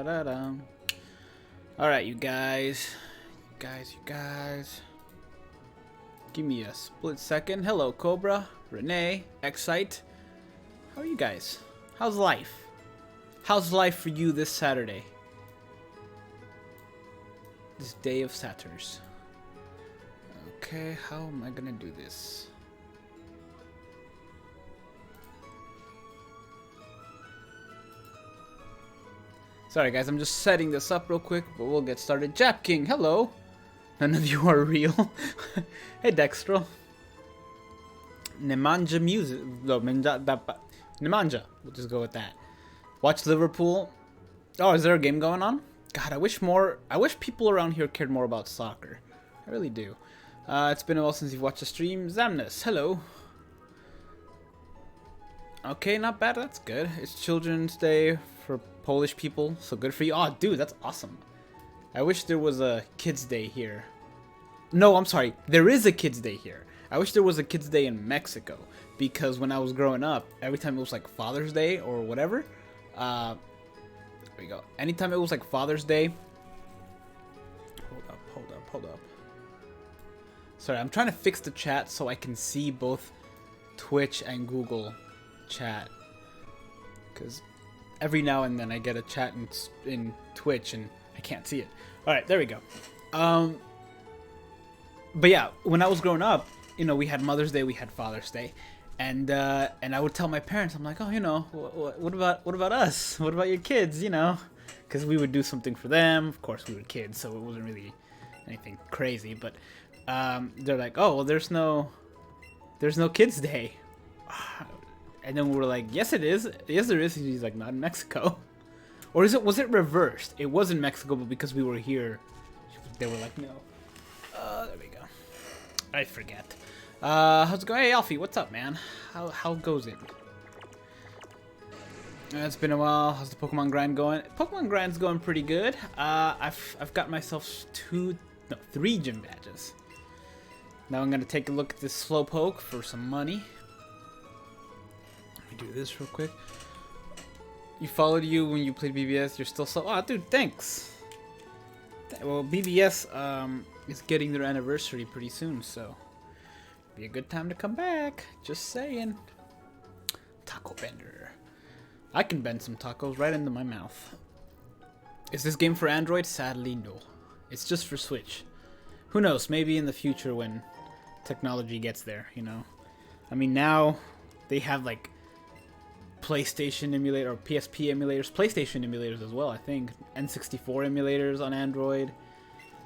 Da-da-da. Alright, you guys. You guys. Give me a split second. Hello, Cobra, Renee, Excite. How are you guys? How's life? How's life for you this Saturday? This day of Satyrs. Okay, how am I gonna do this? Sorry guys, I'm just setting this up real quick, but we'll get started. Jap King, hello! None of you are real. Hey Dextro. Nemanja music. No, Nemanja. We'll just go with that. Watch Liverpool. Oh, is there a game going on? God, I wish people around here cared more about soccer. I really do. It's been a while since you've watched a stream. Zamnus, hello. Okay, not bad. That's good. It's Children's Day for Polish people, so good for you. Oh, dude, that's awesome. I wish there was a Kids Day here. No, I'm sorry. There is a Kids Day here. I wish there was a Kids Day in Mexico, because when I was growing up, every time it was like Father's Day or whatever, there we go. Anytime it was like Father's Day. Hold up. Sorry, I'm trying to fix the chat so I can see both Twitch and Google chat, because every now and then I get a chat in Twitch and I can't see it. Alright, there we go. But yeah, when I was growing up, you know, we had Mother's Day, we had Father's Day, and I would tell my parents, I'm like, oh, you know, what about us? What about your kids? You know, because we would do something for them. Of course, we were kids, so it wasn't really anything crazy. But they're like, oh, well, there's no Kids Day. And then we were like, yes, it is. Yes, there is. And he's like, not in Mexico. Or was it reversed? It was in Mexico, but because we were here, they were like, no. There we go. I forget. How's it going? Hey, Alfie, what's up, man? How goes it? It's been a while. How's the Pokemon grind going? Pokemon grind's going pretty good. I've got myself 3 gym badges. Now I'm gonna take a look at this Slowpoke for some money. Let me do this real quick. You followed you when you played BBS. You're still so. Oh, dude, thanks. Well, BBS is getting their anniversary pretty soon, so be a good time to come back. Just saying. Taco bender. I can bend some tacos right into my mouth. Is this game for Android? Sadly, no. It's just for Switch. Who knows? Maybe in the future when technology gets there, you know. I mean, now they have like PlayStation emulator or PSP emulators, PlayStation emulators as well, I think. N64 emulators on Android.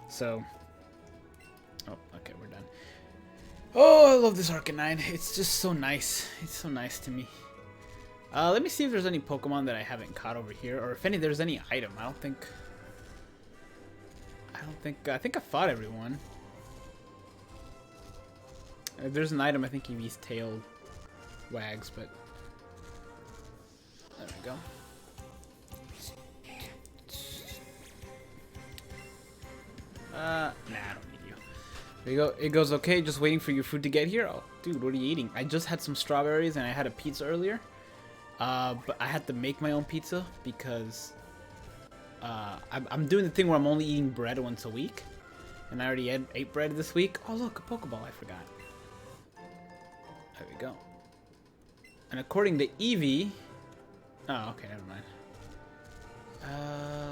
So, oh, okay, we're done. Oh, I love this Arcanine. It's just so nice. It's so nice to me. Let me see if there's any Pokemon that I haven't caught over here, or if there's any item. I think I fought everyone. If there's an item, I think Eevee's tail wags, but there we go. Nah, I don't need you. There you go. It goes okay. Just waiting for your food to get here. Oh, dude, what are you eating? I just had some strawberries and I had a pizza earlier. But I had to make my own pizza because I'm doing the thing where I'm only eating bread once a week, and I already ate bread this week. Oh look, a Pokeball! I forgot. There we go. And according to Eevee, oh okay, never mind.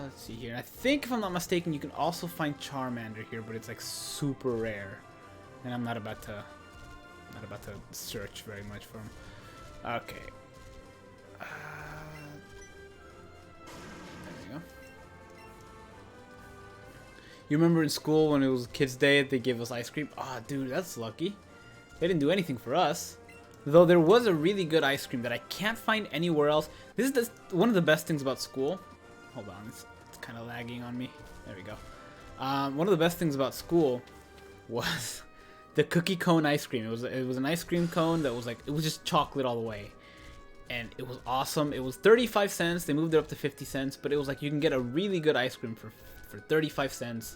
Let's see here. I think if I'm not mistaken, you can also find Charmander here, but it's like super rare, and I'm not about to search very much for him. Okay. There we go. You remember in school when it was Kids Day, they gave us ice cream? Ah, oh, dude, that's lucky. They didn't do anything for us. Though there was a really good ice cream that I can't find anywhere else. This is one of the best things about school. Hold on, it's kind of lagging on me. There we go. One of the best things about school was the cookie cone ice cream. It was an ice cream cone that was like, it was just chocolate all the way. And it was awesome. It was 35 cents. They moved it up to 50 cents. But it was like you can get a really good ice cream for 35 cents.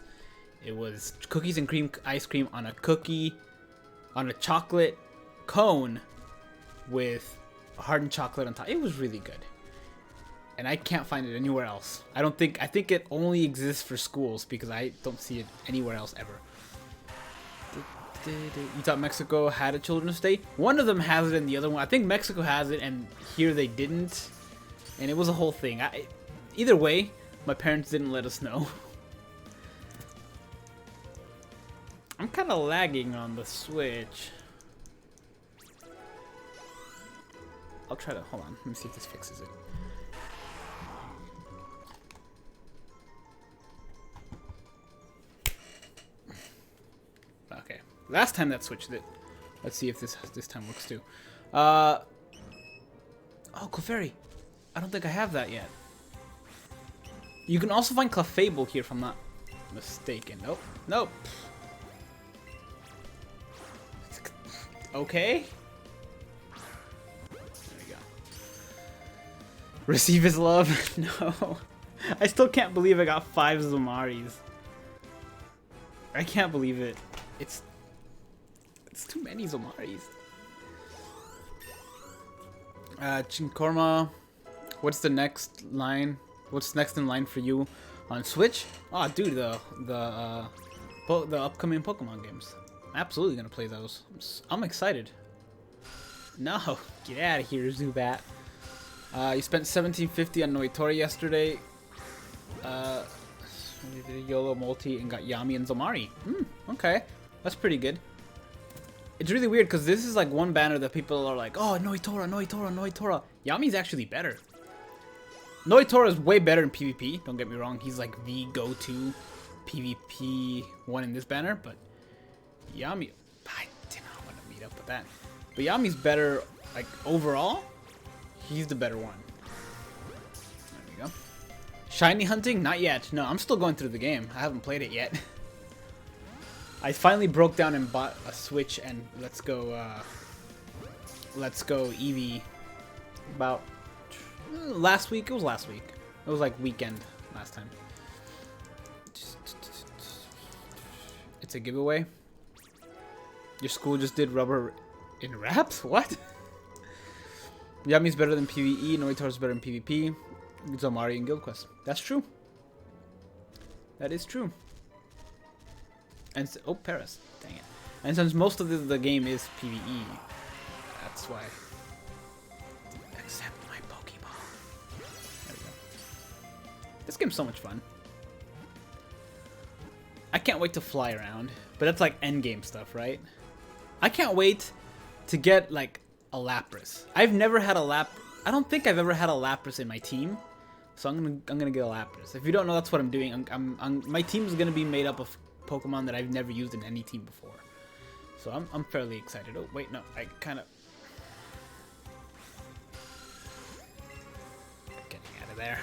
It was cookies and cream ice cream on a chocolate cone with hardened chocolate on top. It was really good. and I can't find it anywhere else. I think it only exists for schools because I don't see it anywhere else ever. You thought Mexico had a Children's Day? One of them has it and the other one, I think Mexico has it and here they didn't. And it was a whole thing. Either way, my parents didn't let us know. I'm kind of lagging on the Switch. I'll try to, hold on, let me see if this fixes it. Okay, last time that switched it. Let's see if this time works too. Oh, Clefairy. I don't think I have that yet. You can also find Clefable here if I'm not mistaken. Nope. Nope. Okay. There we go. Receive his love. No. I still can't believe I got 5 Zomaris. I can't believe it. It's too many Zomaris. Chinkorma. What's the next line? What's next in line for you on Switch? Oh, dude, the upcoming Pokemon games. I'm absolutely gonna play those. I'm excited. No, get out of here, Zubat. You spent $17.50 on Noitori yesterday. You did a YOLO multi and got Yami and Zomari. Okay, that's pretty good. It's really weird because this is like one banner that people are like, oh, Noitora, Noitora, Noitora. Yami's actually better. Noitora is way better in PvP. Don't get me wrong. He's like the go-to PvP one in this banner. But Yami, I did not want to meet up with that. But Yami's better, like overall. He's the better one. There we go. Shiny hunting? Not yet. No, I'm still going through the game. I haven't played it yet. I finally broke down and bought a Switch and let's go Eevee about last week. It was last week. It was like weekend last time. It's a giveaway. Your school just did rubber in wraps? What? Yami's better than PvE. Noitor's better than PvP. Zomari and Guild Quest. That's true. That is true. And oh, Paris. Dang it. And since most of the game is PvE, that's why. Accept my Pokeball. There we go. This game's so much fun. I can't wait to fly around. But that's like endgame stuff, right? I can't wait to get like a Lapras. I've never had a I don't think I've ever had a Lapras in my team. So I'm gonna get a Lapras. If you don't know, that's what I'm doing. My team is gonna be made up of Pokemon that I've never used in any team before. So I'm fairly excited. Oh, wait, no. I kind of... Getting out of there.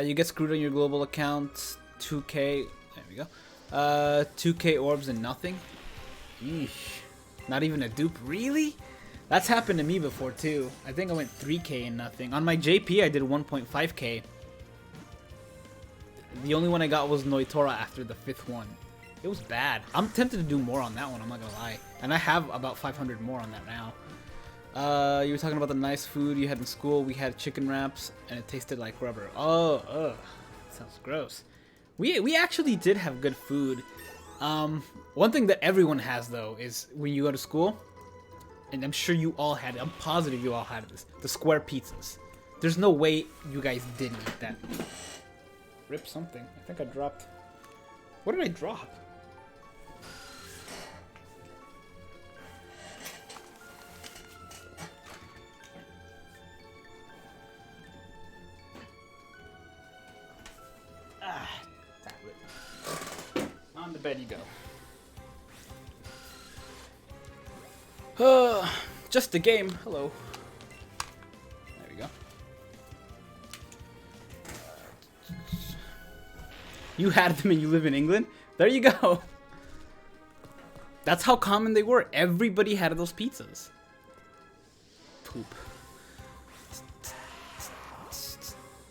You get screwed on your global account. 2K... There we go. 2K orbs and nothing. Eesh. Not even a dupe. Really? That's happened to me before, too. I think I went 3K and nothing. On my JP, I did 1.5K. The only one I got was Noitora after the 5th one. It was bad. I'm tempted to do more on that one, I'm not gonna lie. And I have about 500 more on that now. You were talking about the nice food you had in school. We had chicken wraps, and it tasted like rubber. Oh, ugh. Sounds gross. We actually did have good food. One thing that everyone has, though, is when you go to school, and I'm sure you all had it, I'm positive you all had this, the square pizzas. There's no way you guys didn't eat that. Rip something. I think I dropped... What did I drop? Ah, that rip. On the bed you go. Just a game. Hello. There we go. You had them and you live in England? There you go. That's how common they were. Everybody had those pizzas. Poop.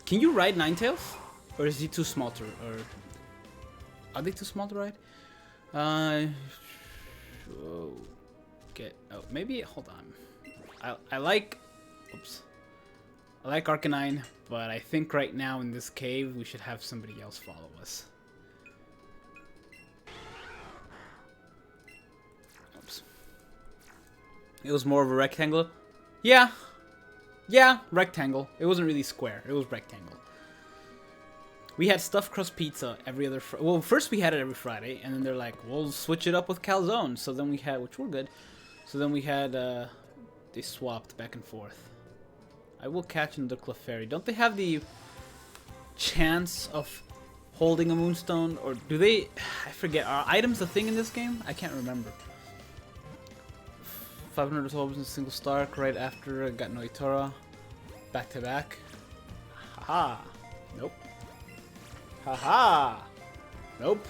Can you ride Ninetales? Or is he too small to... Or are they too small to ride? Oh, maybe... Hold on. I like... Oops. I like Arcanine, but I think right now in this cave we should have somebody else follow us. Oops. It was more of a rectangle. Yeah, rectangle. It wasn't really square. It was rectangle. We had stuffed crust pizza every other well, first we had it every Friday, and then they're like, we'll switch it up with calzone. So then we had, which were good. So then we had, they swapped back and forth. I will catch another Clefairy. Don't they have the chance of holding a Moonstone? Or do they, I forget, are items a thing in this game? I can't remember. 500 souls in a single star right after I got Noitora. Back to back. Haha. Nope. Haha. Nope.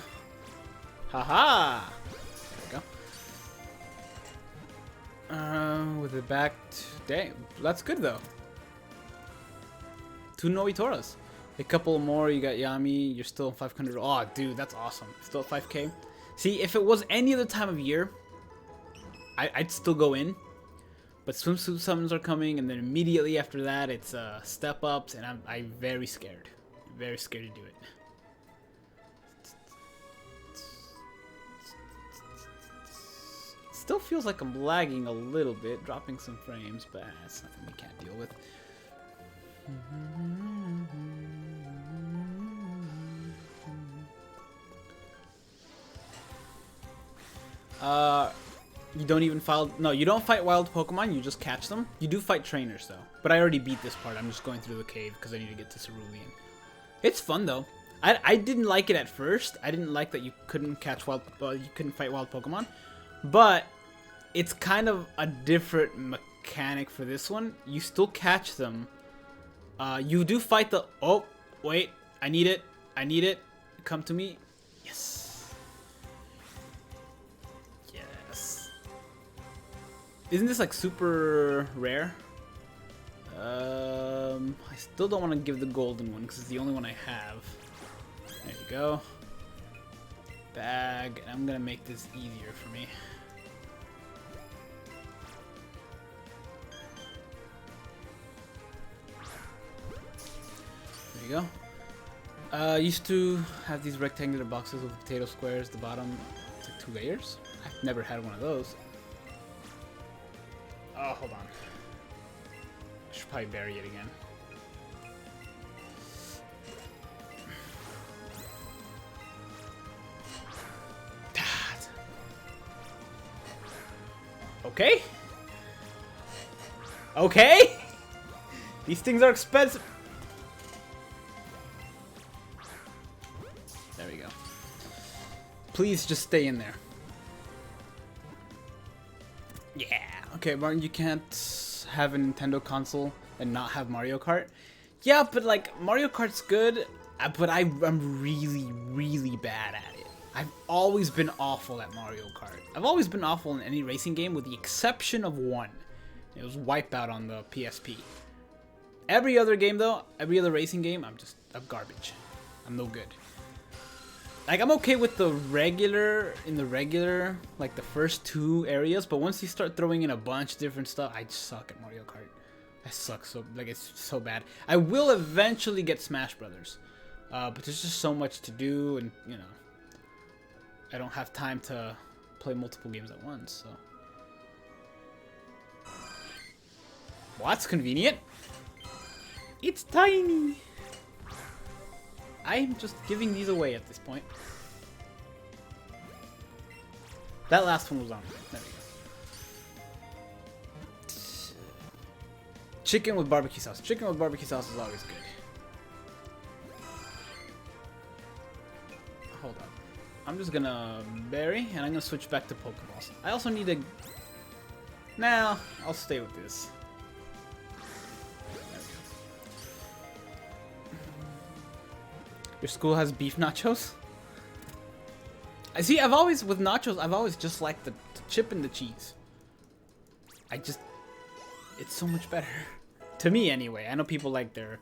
Haha. There we go. With it back. Dang. That's good though. 2 Noitoras. A couple more. You got Yami. You're still 500. Oh, dude. That's awesome. Still at 5k. See, if it was any other time of year, I'd still go in. But swimsuit summons are coming, and then immediately after that, it's step ups, and I'm very scared. Very scared to do it. Still feels like I'm lagging a little bit, dropping some frames, but that's nothing we can't deal with. You don't even you don't fight wild Pokemon, you just catch them. You do fight trainers though. But I already beat this part. I'm just going through the cave because I need to get to Cerulean. It's fun though. I didn't like it at first. I didn't like that you couldn't fight wild Pokemon. But it's kind of a different mechanic for this one. You still catch them. You do fight the... Oh, wait. I need it. I need it. Come to me. Yes. Yes. Isn't this like super rare? I still don't want to give the golden one because it's the only one I have. There you go. Bag. I'm going to make this easier for me. There you go. Used to have these rectangular boxes with potato squares. The bottom, it's like 2 layers. I've never had one of those. Oh, hold on. I should probably bury it again. Okay. Okay. These things are expensive. There we go. Please just stay in there. Yeah. Okay, Martin, you can't have a Nintendo console and not have Mario Kart. Yeah, but like Mario Kart's good, but I'm really, really bad at it. I've always been awful at Mario Kart. I've always been awful in any racing game with the exception of one. It was Wipeout on the PSP. Every other game though, every other racing game, I'm garbage. I'm no good. Like I'm okay with the regular, like the first 2 areas, but once you start throwing in a bunch of different stuff, I just suck at Mario Kart. I suck so, like it's so bad. I will eventually get Smash Brothers, but there's just so much to do, and you know, I don't have time to play multiple games at once, so. Well, that's convenient. It's tiny. I'm just giving these away at this point. That last one was on. There we go. Chicken with barbecue sauce. Chicken with barbecue sauce is always good. Hold on. I'm just gonna bury, and I'm gonna switch back to Pokeballs. I also need to... Nah, I'll stay with this. Your school has beef nachos? I see, with nachos, I've always just liked the chip and the cheese. It's so much better. To me, anyway. I know people like their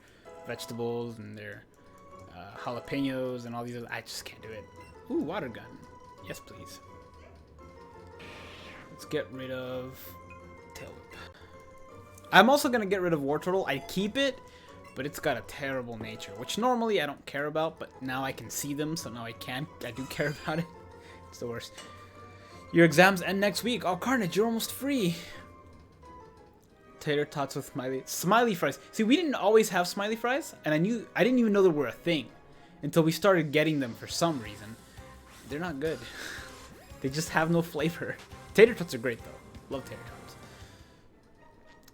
vegetables and their jalapenos and all these other... I just can't do it. Ooh, water gun. Yes, please. Let's get rid of Tail Whip. I'm also gonna get rid of Wartortle. I keep it, but it's got a terrible nature, which normally I don't care about, but now I can see them, so now I do care about it. It's the worst. Your exams end next week. Oh, Carnage, you're almost free. Tater tots with smiley fries. See, we didn't always have smiley fries, and I didn't even know they were a thing until we started getting them for some reason. They're not good. They just have no flavor. Tater tots are great though. Love tater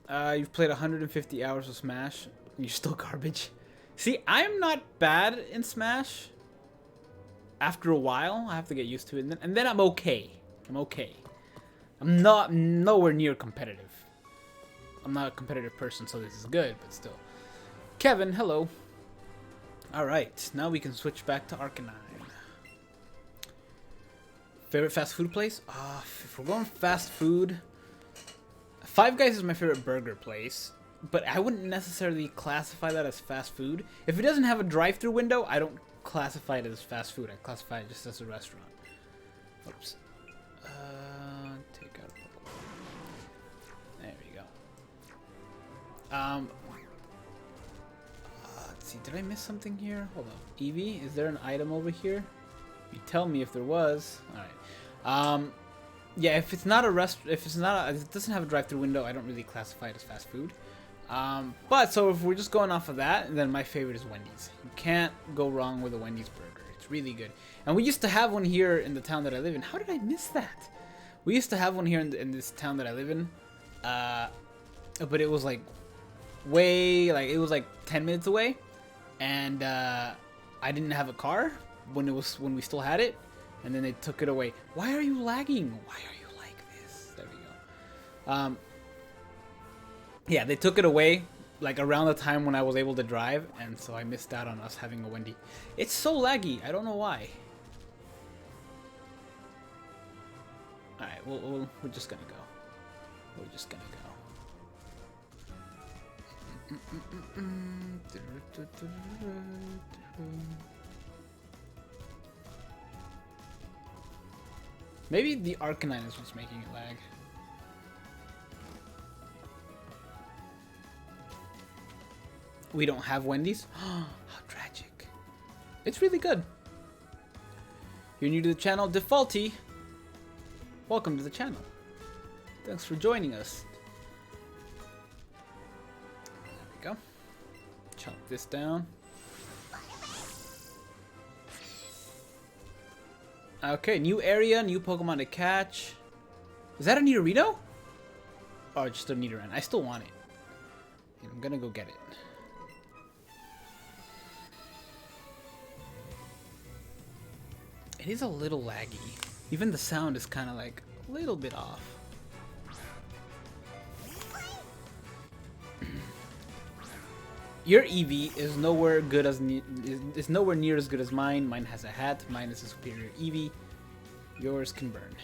tots. You've played 150 hours of Smash. You're still garbage. See, I'm not bad in Smash. After a while, I have to get used to it, and then I'm okay. I'm okay. I'm nowhere near competitive. I'm not a competitive person, so this is good, but still. Kevin, hello. Alright, now we can switch back to Arcanine. Favorite fast food place? If we're going fast food, Five Guys is my favorite burger place, but I wouldn't necessarily classify that as fast food. If it doesn't have a drive-thru window, I don't classify it as fast food. I classify it just as a restaurant. Oops. Take out a Pokemon. There we go. Let's see. Did I miss something here? Hold on. Eevee, is there an item over here? You tell me if there was. All right. Yeah. If it's not a if it doesn't have a drive-thru window, I don't really classify it as fast food. But so if we're just going off of that, then my favorite is Wendy's. You can't go wrong with a Wendy's burger. It's really good. And we used to have one here in the town that I live in. How did I miss that? We used to have one here in this town that I live in. But it was like it was like 10 minutes away, and I didn't have a car when we still had it, and then they took it away. Why are you lagging? Why are you like this? There we go. Yeah, they took it away like around the time when I was able to drive, and so I missed out on us having a Wendy. It's so laggy. I don't know why. All right, we're just gonna go. We're just gonna go. Maybe the Arcanine is what's making it lag. We don't have Wendy's? How tragic. It's really good. You're new to the channel? Defaulty. Welcome to the channel. Thanks for joining us. There we go. Chop this down. Okay, new area, new Pokemon to catch. Is that a Nidorino? Or just a Nidoran? I still want it. I'm gonna go get it. It is a little laggy. Even the sound is kind of like a little bit off. Your Eevee is nowhere good as is nowhere near as good as mine. Mine has a hat. Mine is a superior Eevee. Yours can burn.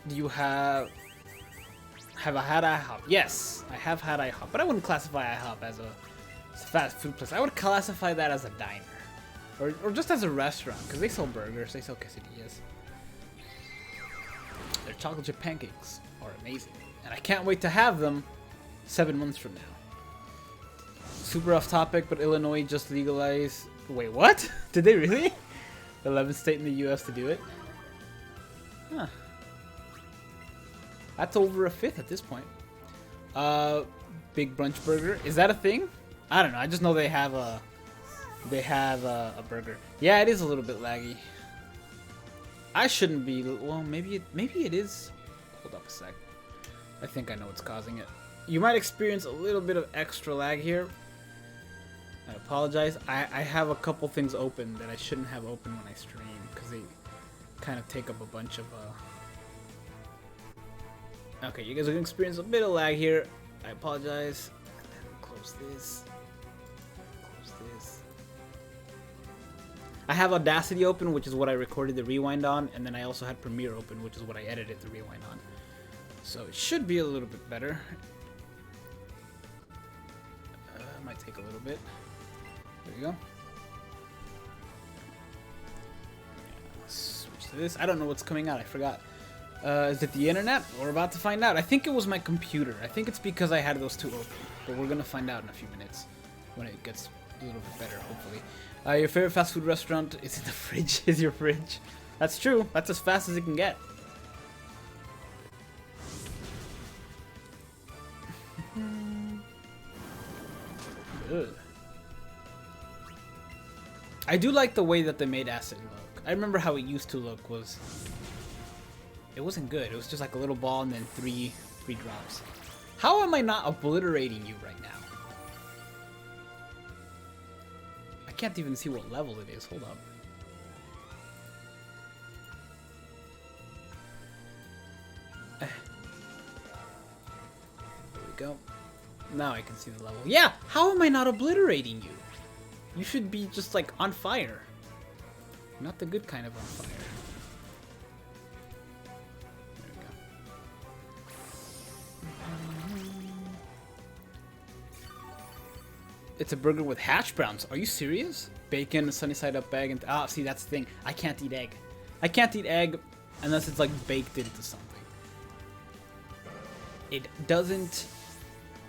Do you have a hat IHOP? Yes, I have had IHOP, but I wouldn't classify IHOP as a fast food place. I would classify that as a diner, or just as a restaurant, because they sell burgers, they sell quesadillas. Their chocolate chip pancakes are amazing, and I can't wait to have them 7 months from now. Super off topic, but Illinois just legalized. Wait, what? Did they really? 11th state in the U.S. to do it? Huh. That's over a fifth at this point. Big Brunch Burger. Is that a thing? I don't know. I just know they have a burger. Yeah, it is a little bit laggy. I shouldn't be. Well, maybe it is. Hold up a sec. I think I know what's causing it. You might experience a little bit of extra lag here. I apologize. I have a couple things open that I shouldn't have open when I stream because they kind of take up a bunch of. Okay, you guys are gonna experience a bit of lag here. I apologize. Close this. I have Audacity open, which is what I recorded the rewind on, and then I also had Premiere open, which is what I edited the rewind on. So it should be a little bit better. Might take a little bit. There we go. Switch to this. I don't know what's coming out. I forgot. Is it the internet? We're about to find out. I think it was my computer. I think it's because I had those two open. But we're gonna find out in a few minutes when it gets a little bit better, hopefully. Your favorite fast food restaurant is in the fridge. Is your fridge? That's true. That's as fast as it can get. Ugh. I do like the way that they made acid look. I remember how it used to look was... It wasn't good. It was just like a little ball and then three drops. How am I not obliterating you right now? I can't even see what level it is. Hold up. There we go. Now I can see the level. Yeah! How am I not obliterating you? You should be just like on fire. Not the good kind of on fire. It's a burger with hash browns. Are you serious? Bacon, a sunny side up egg, and see, that's the thing. I can't eat egg. I can't eat egg unless it's like baked into something. It doesn't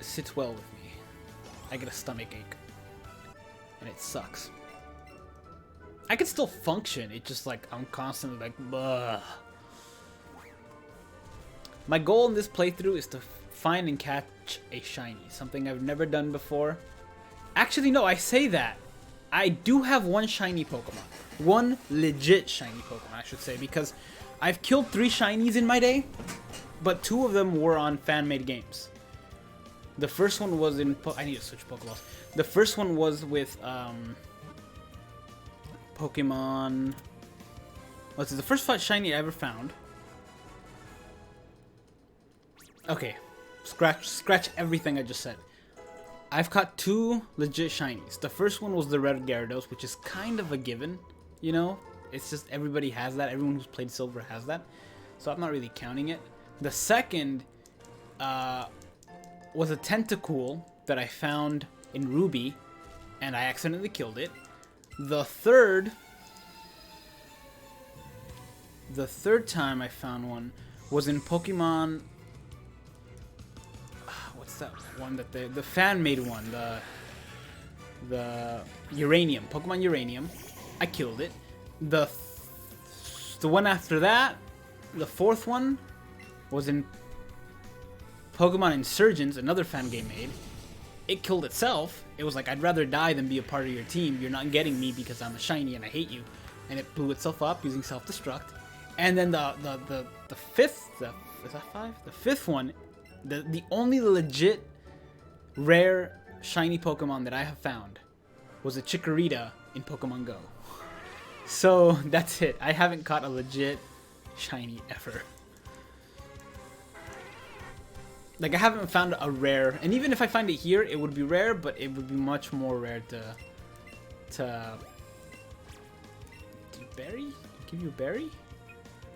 sit well with me. I get a stomach ache, and it sucks. I can still function. It's just like I'm constantly like, ugh. My goal in this playthrough is to find and catch a shiny, something I've never done before. Actually, no, I say that. I do have one shiny Pokemon. One legit shiny Pokemon, I should say, because I've killed 3 shinies in my day, but 2 of them were on fan-made games. The first one was in... I need to switch Pokeballs. The first one was with, Pokemon... Let's see, the first shiny I ever found. Okay, scratch everything I just said. I've caught 2 legit shinies. The first one was the red Gyarados, which is kind of a given, you know? It's just everybody has that. Everyone who's played Silver has that. So I'm not really counting it. The second was a Tentacool that I found in Ruby, and I accidentally killed it. The third time I found one was in Pokemon... What's that one that the fan-made one? The Uranium. Pokemon Uranium. I killed it. The one after that, the 4th one, was in Pokemon Insurgents, another fan game made. It killed itself. It was like, I'd rather die than be a part of your team. You're not getting me because I'm a shiny and I hate you. And it blew itself up using self-destruct. And then the 5th, is that 5? The 5th one, the only legit rare shiny Pokemon that I have found was a Chikorita in Pokemon Go. So that's it. I haven't caught a legit shiny ever. Like, I haven't found a rare, and even if I find it here, it would be rare, but it would be much more rare to berry? Give you a berry?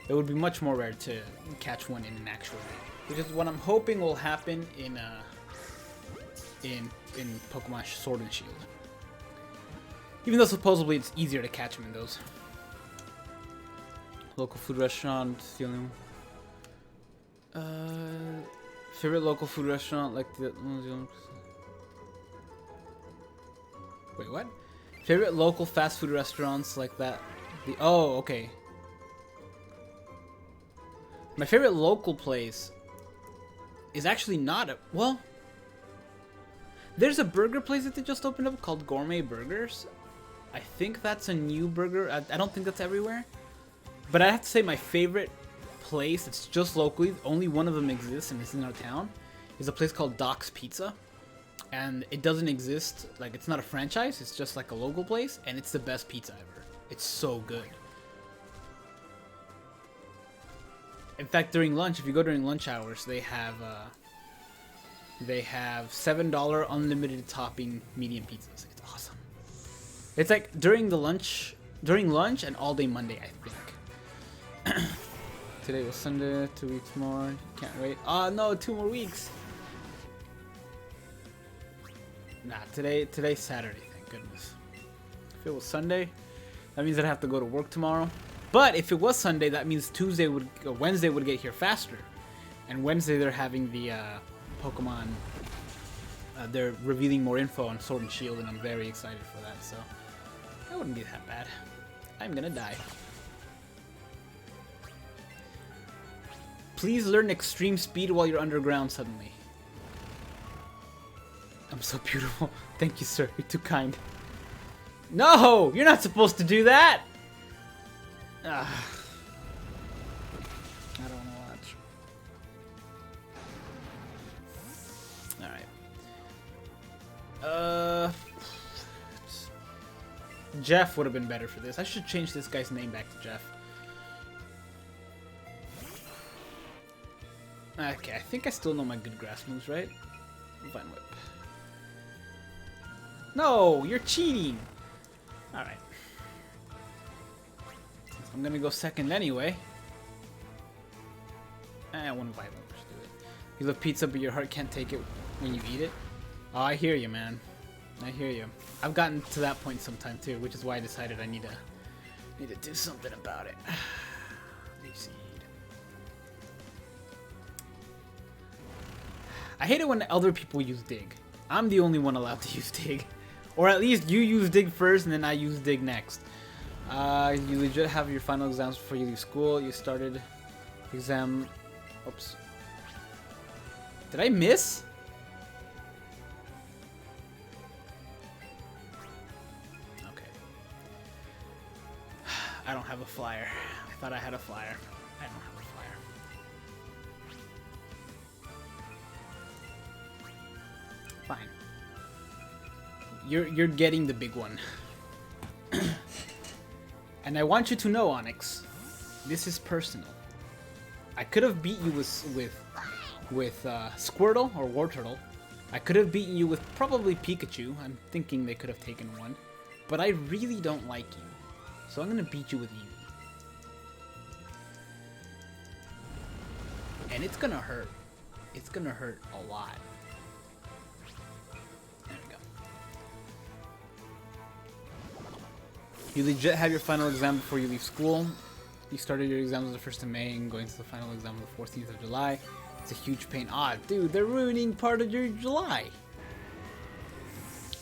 It would be much more rare to catch one in an actual game. Which is what I'm hoping will happen in Pokemon Sword and Shield. Even though supposedly it's easier to catch them in those. Local food restaurant, feeling. Favorite local food restaurant, like the... Wait, what? Favorite local fast food restaurants like that. Oh, okay. My favorite local place is actually not a... Well, there's a burger place that they just opened up called Gourmet Burgers. I think that's a new burger. I don't think that's everywhere. But I have to say my favorite place that's just locally, only one of them exists and it's in our town, is a place called Doc's Pizza. And it doesn't exist, like, it's not a franchise, it's just like a local place, and it's the best pizza ever. It's so good. In fact, during lunch, if you go during lunch hours, they have $7 unlimited topping medium pizzas. It's awesome. It's like during lunch and all day Monday, I think. Today was Sunday, 2 weeks more. Can't wait. Oh no, 2 more weeks. Nah, today's Saturday, thank goodness. If it was Sunday, that means I'd have to go to work tomorrow. But if it was Sunday, that means Wednesday would get here faster. And Wednesday they're having the Pokemon. They're revealing more info on Sword and Shield, and I'm very excited for that. So that wouldn't be that bad. I'm gonna die. Please learn extreme speed while you're underground suddenly. I'm so beautiful. Thank you, sir. You're too kind. No! You're not supposed to do that! I don't want to watch. Alright. Jeff would have been better for this. I should change this guy's name back to Jeff. Okay, I think I still know my good grass moves, right? Vine Whip. No, you're cheating! Alright. I'm gonna go second anyway. One Vine Whip, just do it. You love pizza, but your heart can't take it when you eat it? Oh, I hear you, man. I hear you. I've gotten to that point sometime too, which is why I decided I need to do something about it. Seed. I hate it when other people use Dig. I'm the only one allowed to use Dig. Or at least you use Dig first and then I use Dig next. You legit have your final exams before you leave school. You started exam... Oops. Did I miss? Okay. I don't have a flyer. I thought I had a flyer. I don't have a flyer. Fine. You're getting the big one. And I want you to know, Onix, this is personal. I could have beat you with Squirtle or Wartortle. I could have beaten you with probably Pikachu. I'm thinking they could have taken one. But I really don't like you. So I'm going to beat you with Eevee. And it's going to hurt. It's going to hurt a lot. There we go. You legit have your final exam before you leave school. You started your exams the 1st of May and going to the final exam on the 14th of July. It's a huge pain. Ah, dude, they're ruining part of your July.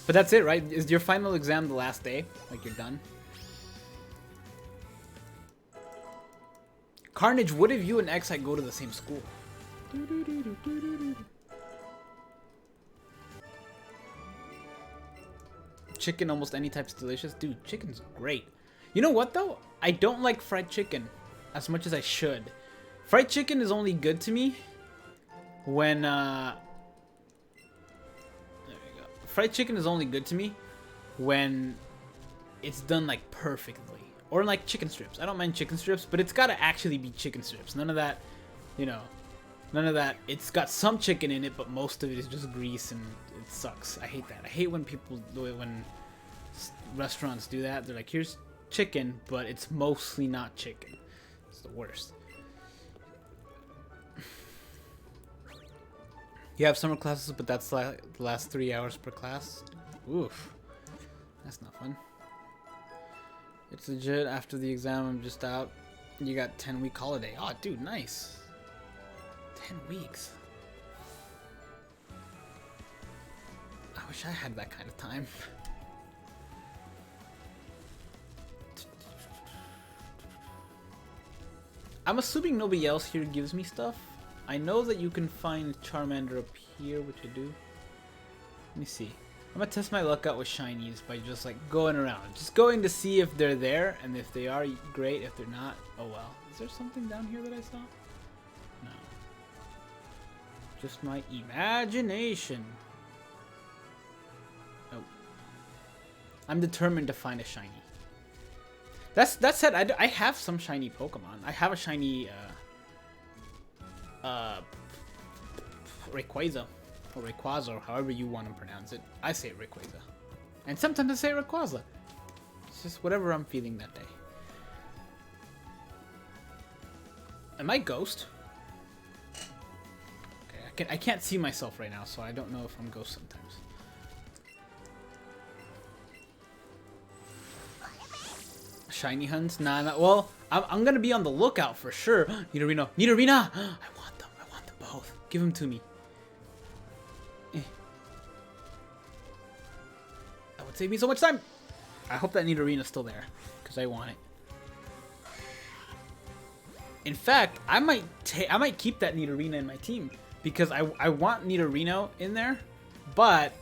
But that's it, right? Is your final exam the last day? Like you're done? Carnage, what if you and X go to the same school? Chicken, almost any type's delicious. Dude, chicken's great. You know what though? I don't like fried chicken as much as I should. Fried chicken is only good to me when there we go. Fried chicken is only good to me when it's done like perfectly. Or like chicken strips. I don't mind chicken strips, but it's gotta actually be chicken strips. None of that, you know, none of that. It's got some chicken in it, but most of it is just grease and it sucks. I hate that. I hate when people do it, when restaurants do that. They're like, here's chicken, but it's mostly not chicken. It's the worst. You have summer classes, but that's the last 3 hours per class. Oof. That's not fun. It's legit. After the exam, I'm just out. You got 10-week holiday. Oh, dude, nice. 10 weeks. I wish I had that kind of time. I'm assuming nobody else here gives me stuff. I know that you can find Charmander up here, which I do. Let me see. I'm gonna test my luck out with shinies by just like going around. Just going to see if they're there, and if they are, great. If they're not, oh well. Is there something down here that I saw? No. Just my imagination. Oh. I'm determined to find a shiny. That said, I have some shiny Pokemon. I have a shiny Rayquaza. Or Rayquaza, or however you want to pronounce it. I say Rayquaza. And sometimes I say Rayquaza. It's just whatever I'm feeling that day. Am I Ghost? Okay, I can't see myself right now, so I don't know if I'm Ghost sometimes. Shiny hunts? Nah. Well, I'm gonna be on the lookout for sure. Nidorino. Nidorina! I want them. I want them both. Give them to me. That would save me so much time. I hope that Nidorina's still there, because I want it. In fact, I might keep that Nidorina in my team, because I want Nidorino in there, but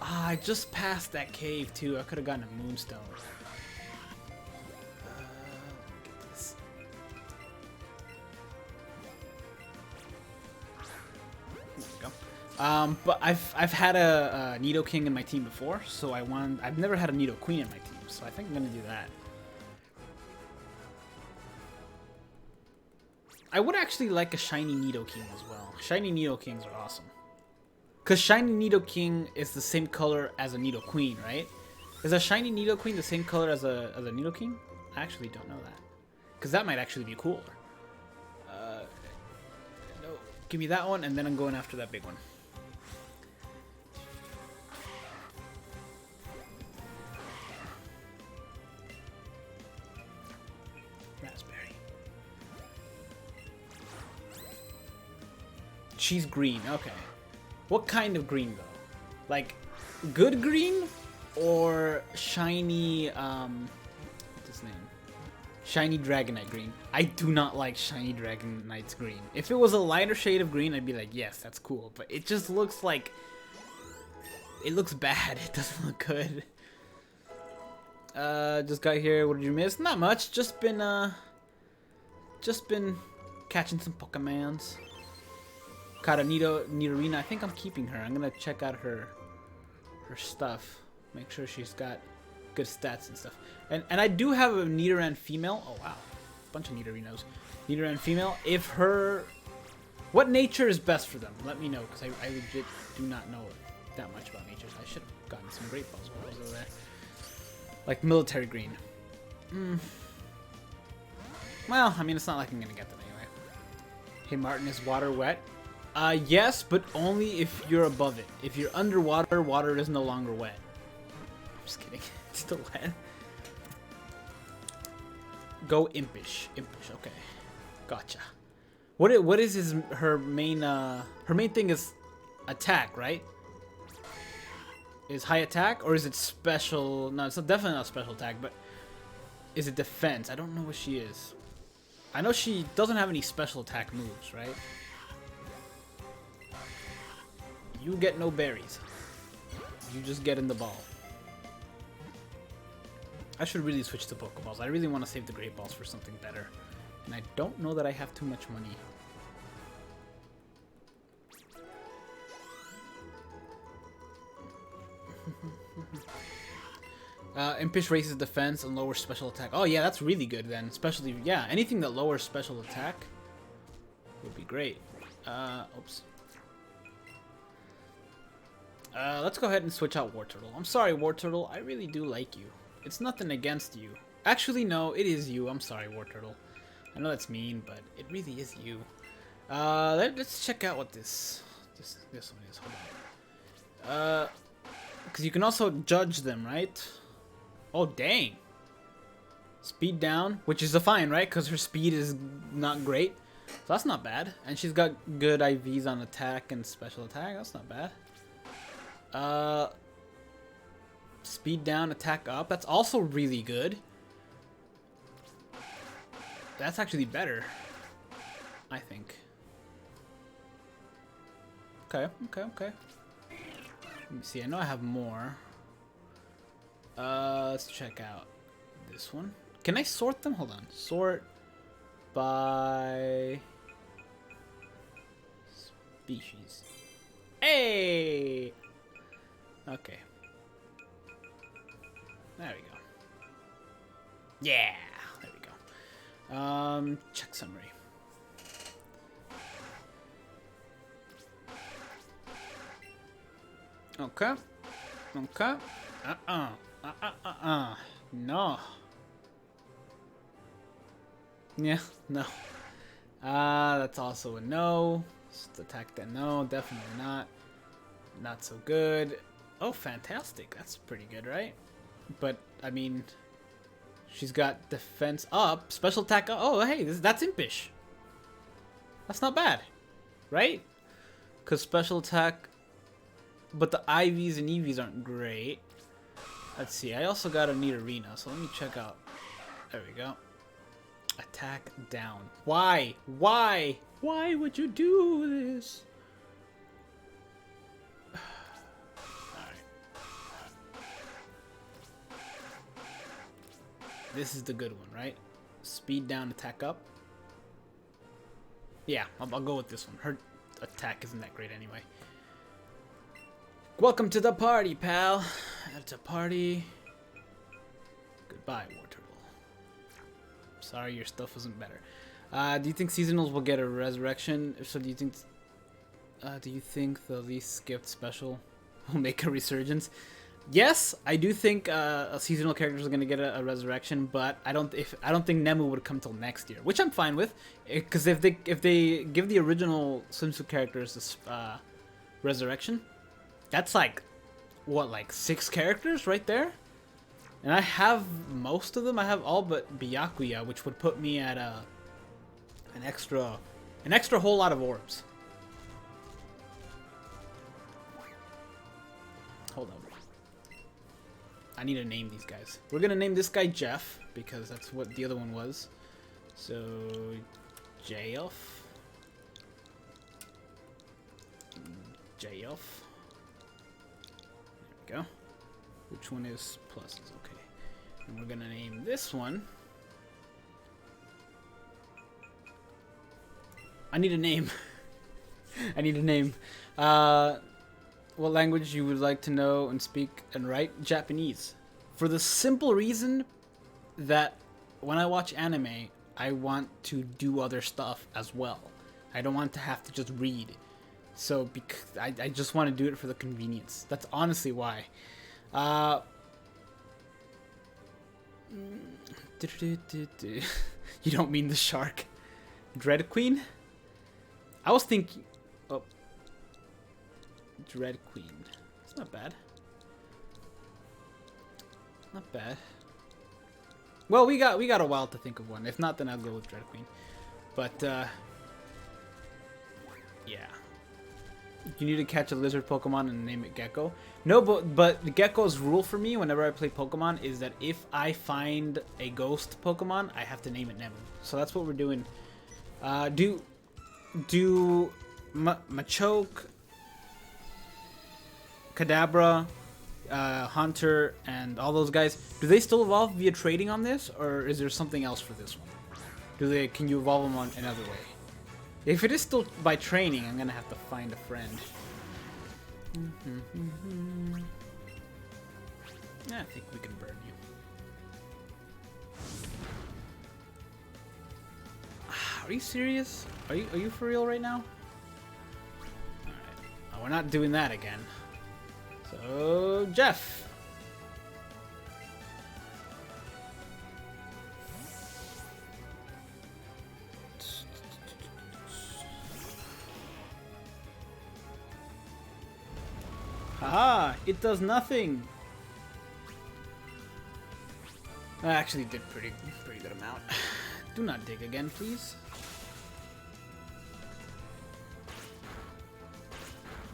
I just passed that cave too. I could have gotten a Moonstone. Get this. There we go. But I've had a Nidoking in my team before, so I've never had a Nidoqueen in my team, so I think I'm gonna do that. I would actually like a shiny Nidoking as well. Shiny Nidokings are awesome. Because shiny Nidoking is the same color as a Nidoqueen, right? Is a shiny Nidoqueen the same color as a Nidoking? I actually don't know that. Because that might actually be cooler. No, give me that one, and then I'm going after that big one. She's green, okay. What kind of green though? Like, good green or shiny, what's his name? Shiny Dragonite green. I do not like shiny Dragonite's green. If it was a lighter shade of green, I'd be like, yes, that's cool. But it just looks like, it looks bad. It doesn't look good. Just got here. What did you miss? Not much. Just been catching some Pokemons. Caught a Nidorina. I think I'm keeping her. I'm gonna check out her stuff. Make sure she's got good stats and stuff. And I do have a Nidoran female. Oh wow, bunch of Nidorinos. Nidoran female. If her, what nature is best for them? Let me know, because I legit do not know that much about natures. I should have gotten some great balls while I was over there. Like military green. Well, I mean, it's not like I'm gonna get them anyway. Hey Martin, is water wet? Yes, but only if you're above it. If you're underwater, water is no longer wet. I'm just kidding. It's still wet. Go Impish. Impish, okay. Gotcha. What is her main thing is attack, right? Is high attack, or is it special? No, it's definitely not special attack, but is it defense? I don't know what she is. I know she doesn't have any special attack moves, right? You get no berries. You just get in the ball. I should really switch to Pokeballs. I really want to save the Great Balls for something better. And I don't know that I have too much money. Impish raises defense and lowers special attack. Oh yeah, that's really good then. Especially, yeah, anything that lowers special attack would be great. Oops. Let's go ahead and switch out Wartortle. I'm sorry, Wartortle. I really do like you. It's nothing against you. Actually, no, it is you. I'm sorry, Wartortle. I know that's mean, but it really is you. Let's check out what this one is. Hold on. Because you can also judge them, right? Oh, dang. Speed down, which is a fine, right? Because her speed is not great. So that's not bad. And she's got good IVs on attack and special attack. That's not bad. Speed down, attack up. That's also really good. That's actually better, I think. Okay. Let me see. I know I have more. Let's check out this one. Can I sort them? Hold on. Sort by species. Hey! Okay. There we go. Yeah! There we go. Check summary. Okay. No. Yeah, no. That's also a no. Just attack that. No, definitely not. Not so good. Oh, fantastic. That's pretty good, right? But, I mean, She's got defense up, special attack up. Oh, hey, that's impish. That's not bad, right? Because special attack, but the IVs and EVs aren't great. Let's see. I also got a neat arena, so let me check out. There we go. Attack down. Why? Why? Why would you do this? This is the good one, right? Speed down, attack up. Yeah, I'll go with this one. Her attack isn't that great anyway. Welcome to the party, pal. It's a party. Goodbye, Wartortle. Sorry, your stuff wasn't better. Do you think seasonals will get a resurrection? If so, do you think the least skipped special will make a resurgence? Yes, I do think seasonal characters are gonna get a resurrection, but I don't think Nemu would come till next year, which I'm fine with, because if they give the original swimsuit characters this resurrection, that's like what, like 6 characters right there, and I have most of them. I have all but Byakuya, which would put me at an extra whole lot of orbs. Hold on. I need to name these guys. We're gonna name this guy Jeff because that's what the other one was. So, Jeff. There we go. Which one is pluses? Okay. And we're gonna name this one. I need a name. I need a name. What language you would like to know and speak and write? Japanese. For the simple reason that when I watch anime, I want to do other stuff as well. I don't want to have to just read. So I just want to do it for the convenience. That's honestly why. You don't mean the shark. Dread Queen? I was thinking... Oh. Dread Queen. It's not bad. Not bad. Well, we got a while to think of one. If not, then I'll go with Dread Queen. But yeah. You need to catch a lizard Pokemon and name it Gecko. No, but Gecko's rule for me whenever I play Pokemon is that if I find a ghost Pokemon, I have to name it Nemu. So that's what we're doing. Do Machoke, Kadabra, Hunter, and all those guys, do they still evolve via trading on this, or is there something else for this one? Can you evolve them on another way? If it is still by training, I'm gonna have to find a friend. I think we can burn you. Are you serious? Are you for real right now? Alright. Oh, we're not doing that again. So, Jeff. Haha, it does nothing. I actually did pretty good amount. Do not dig again, please.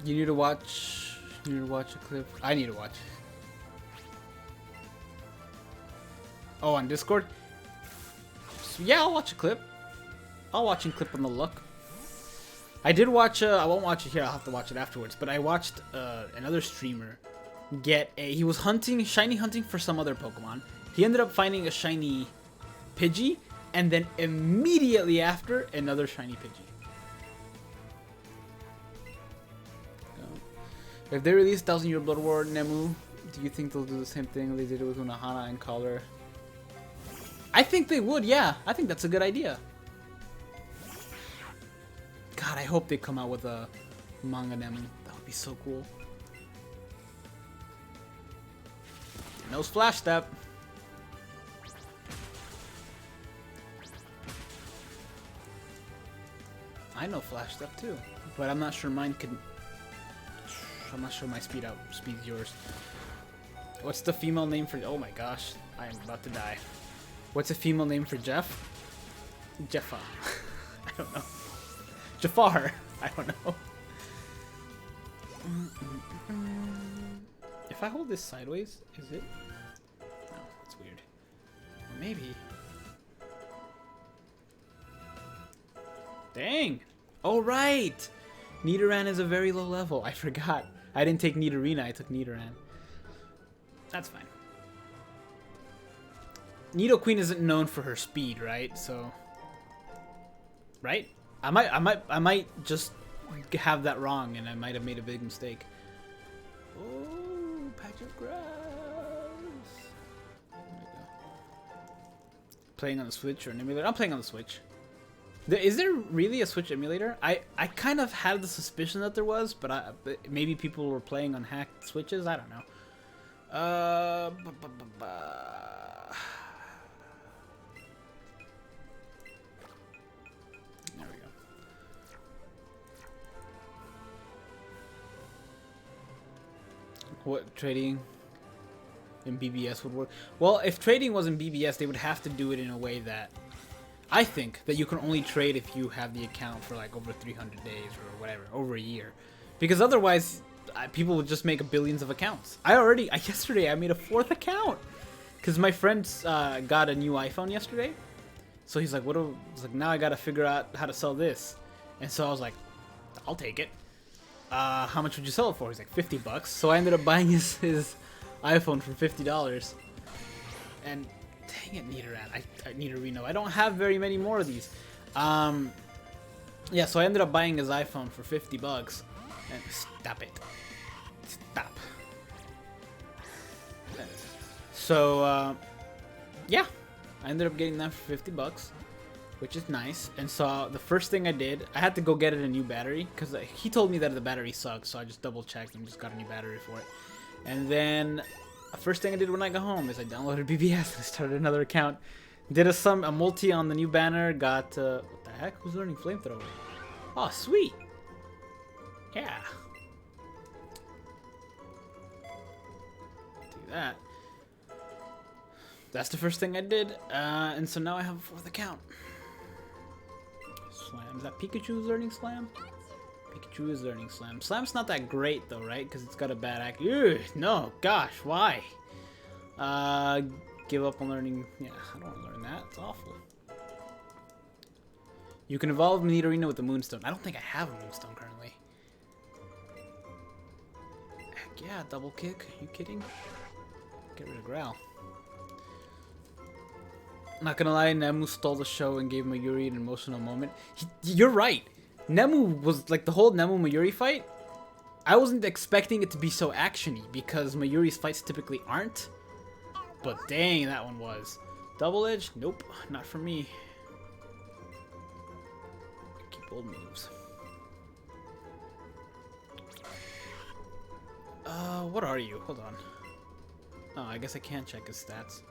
You need to watch a clip. I need to watch. Oh, on Discord? So, yeah, I'll watch a clip. I'll watch a clip on the look. I did watch, I won't watch it here, I'll have to watch it afterwards, but I watched another streamer he was shiny hunting for some other Pokemon. He ended up finding a shiny Pidgey, and then immediately after, another shiny Pidgey. If they release 1000-Year Blood War Nemu, do you think they'll do the same thing they did with Unohana and Color? I think they would, yeah. I think that's a good idea. God, I hope they come out with a manga Nemu. That would be so cool. No Splash Step. I know Flash Step too, but I'm not sure mine can... I'm not sure my speed's yours. What's the female name for... Oh my gosh, I am about to die. What's a female name for Jeff? Jeffa. I don't know. Jafar. I don't know. If I hold this sideways, is it? No, it's weird. Or maybe. Dang. Oh, right. Nidoran is a very low level. I forgot. I didn't take Nidorina. I took Nidoran. That's fine. Nidoqueen isn't known for her speed, right? So, right? I might just have that wrong, and I might have made a big mistake. Oh, patch of grass. There we go. Playing on the Switch or an emulator? I'm playing on the Switch. Is there really a Switch emulator? I kind of had the suspicion that there was, but maybe people were playing on hacked Switches. I don't know. There we go. What trading in BBS would work? Well, if trading was in BBS, they would have to do it in a way that I think that you can only trade if you have the account for like over 300 days or whatever, over a year. Because otherwise, people would just make billions of accounts. Yesterday I made a 4th account. Because my friend got a new iPhone yesterday. So he's like, now I gotta figure out how to sell this. And so I was like, I'll take it. How much would you sell it for? He's like, $50. So I ended up buying his iPhone for $50. And dang it, Nidoran. I need a Reno. I don't have very many more of these. Yeah, so I ended up buying his iPhone for $50. And stop it. Stop. So, yeah. I ended up getting that for $50. Which is nice. And so the first thing I did, I had to go get it a new battery. Because he told me that the battery sucks. So I just double checked and just got a new battery for it. And then the first thing I did when I got home is I downloaded BBS and started another account. Did a multi on the new banner. Got, what the heck? Who's learning Flamethrower? Oh, sweet. Yeah. Do that. That's the first thing I did. And so now I have a 4th account. Slam. Is that Pikachu's learning Slam? Pikachu is learning Slam. Slam's not that great though, right? Because it's got a bad act. Ew, no, gosh, why? Give up on learning. Yeah, I don't want to learn that. It's awful. You can evolve Nidorina with the Moonstone. I don't think I have a Moonstone currently. Heck yeah, double kick. Are you kidding? Get rid of Growl. Not gonna lie, Nemu stole the show and gave Mayuri an emotional moment. You're right. Nemu was like the whole Nemu Mayuri fight. I wasn't expecting it to be so actiony because Mayuri's fights typically aren't. But dang, that one was. Double edge? Nope, not for me. Keep old moves. What are you? Hold on. Oh, I guess I can't check his stats.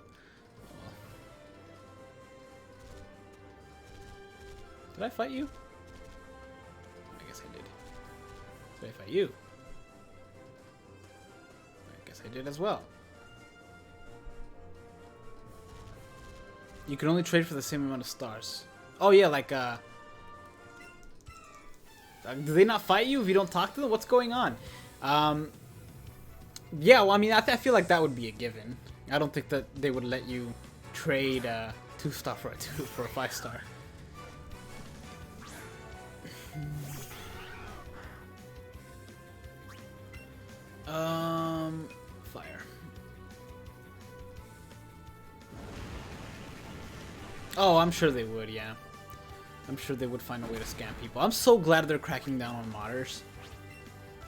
Did I fight you? I guess I did. Did I fight you? I guess I did as well. You can only trade for the same amount of stars. Oh yeah, like do they not fight you if you don't talk to them? What's going on? Yeah, well, I mean, I feel like that would be a given. I don't think that they would let you trade 2-star for a 5-star. Fire. Oh, I'm sure they would, yeah. I'm sure they would find a way to scam people. I'm so glad they're cracking down on modders.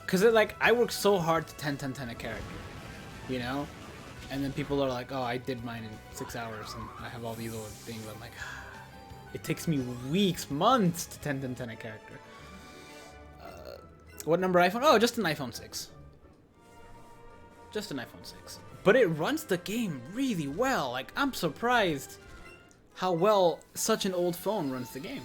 Cause I work so hard to 10-10-10 a character, you know? And then people are like, oh, I did mine in 6 hours and I have all these little things. I'm like, it takes me weeks, months to 10-10-10 a character. What number iPhone? Oh, just an iPhone 6. Just an iPhone 6. But it runs the game really well. Like, I'm surprised how well such an old phone runs the game.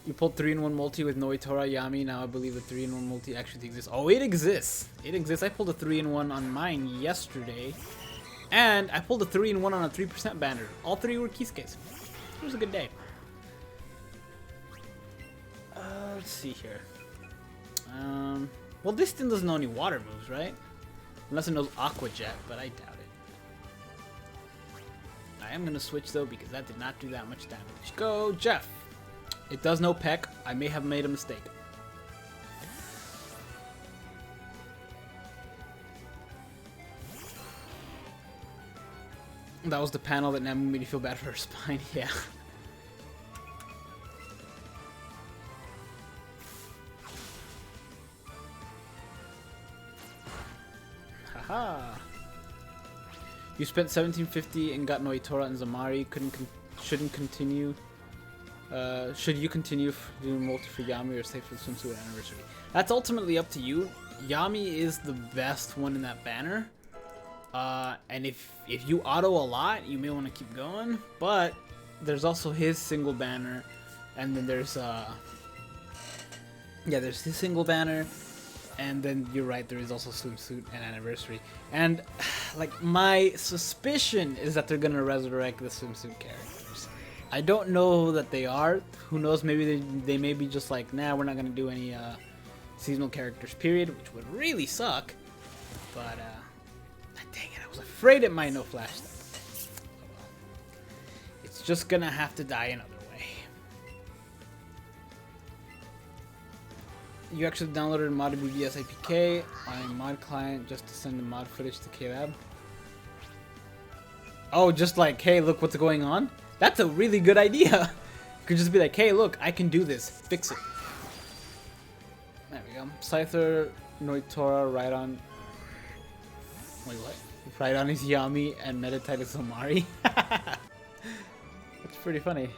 You pulled 3-in-1 multi with Noitora Yami. Now I believe the 3-in-1 multi actually exists. Oh, it exists. It exists. I pulled a 3-in-1 on mine yesterday. And I pulled a 3-in-1 on a 3% banner. All 3 were Kisuke's. It was a good day. Let's see here. Well, this thing doesn't know any water moves, right? Unless it knows Aqua Jet, but I doubt it. I am going to switch, though, because that did not do that much damage. Go, Jeff! It does know Peck. I may have made a mistake. That was the panel that Namu made me feel bad for her spine, yeah. Haha. You spent 1750 and got Noitora and Zamari. Shouldn't continue. Should you continue doing multi for Yami or save for the swimsuit anniversary? That's ultimately up to you. Yami is the best one in that banner. And if you auto a lot, you may want to keep going. But there's also his single banner, and then there's there's his single banner, and then you're right, there is also swimsuit and anniversary. And like my suspicion is that they're gonna resurrect the swimsuit characters. I don't know that they are. Who knows? Maybe they may be just like, nah, we're not gonna do any seasonal characters. Period, which would really suck. But dang it, I was afraid it might no flash though. Oh well. It's just gonna have to die another way. You actually downloaded modded BBS APK on mod client just to send the mod footage to KLab? Oh, just like, hey, look what's going on? That's a really good idea. You could just be like, hey, look, I can do this. Fix it. There we go. Scyther, Noitora, right on. Wait, what? Right on his Yami and Meditite is Omari. That's pretty funny.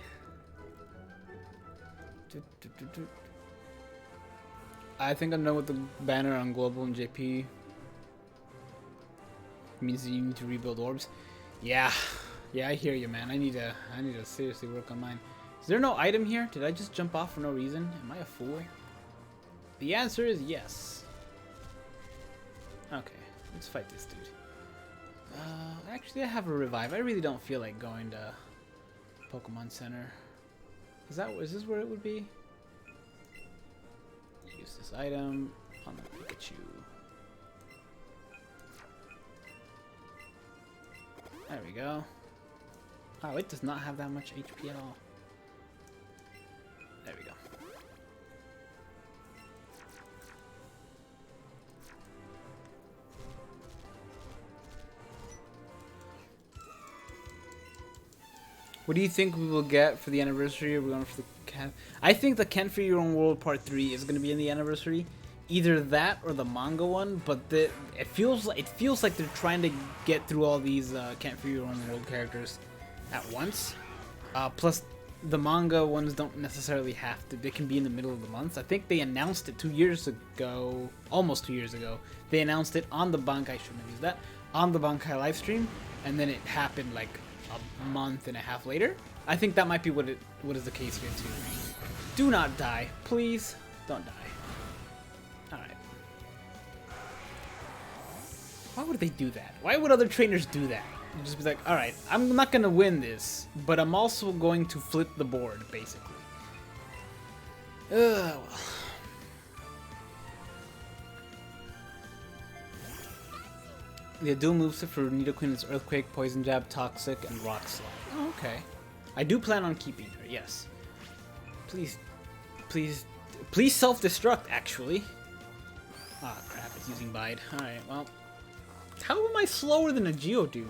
I think I'm done with the banner on Global and JP. It means that you need to rebuild orbs. Yeah, I hear you, man. I need to seriously work on mine. Is there no item here? Did I just jump off for no reason? Am I a fool? The answer is yes. Okay, let's fight this dude. Actually, I have a revive. I really don't feel like going to Pokemon Center. Is this where it would be? Use this item on the Pikachu. There we go. Oh, it does not have that much HP at all. There we go. What do you think we will get for the anniversary? Are we going for the Ken? I think the Ken for Your Own World Part 3 is going to be in the anniversary. Either that or the manga one, but it feels like they're trying to get through all these Ken for Your Own World characters at once. Plus, the manga ones don't necessarily have to. They can be in the middle of the month. I think they announced it 2 years ago, almost 2 years ago. They announced it on the Bankai, shouldn't have used that, on the Bankai livestream, and then it happened like a month and a half later. I think that might be what is the case here too. Do not die, please. Don't die. All right. Why would they do that? Why would other trainers do that? You just be like, all right, I'm not gonna win this, but I'm also going to flip the board, basically. Well. The dual moveset for Nidoqueen is Earthquake, Poison Jab, Toxic, and Rock Slide. Oh, okay. I do plan on keeping her, yes. Please self-destruct, actually. Ah, crap, it's using Bide. Alright, well. How am I slower than a Geodude?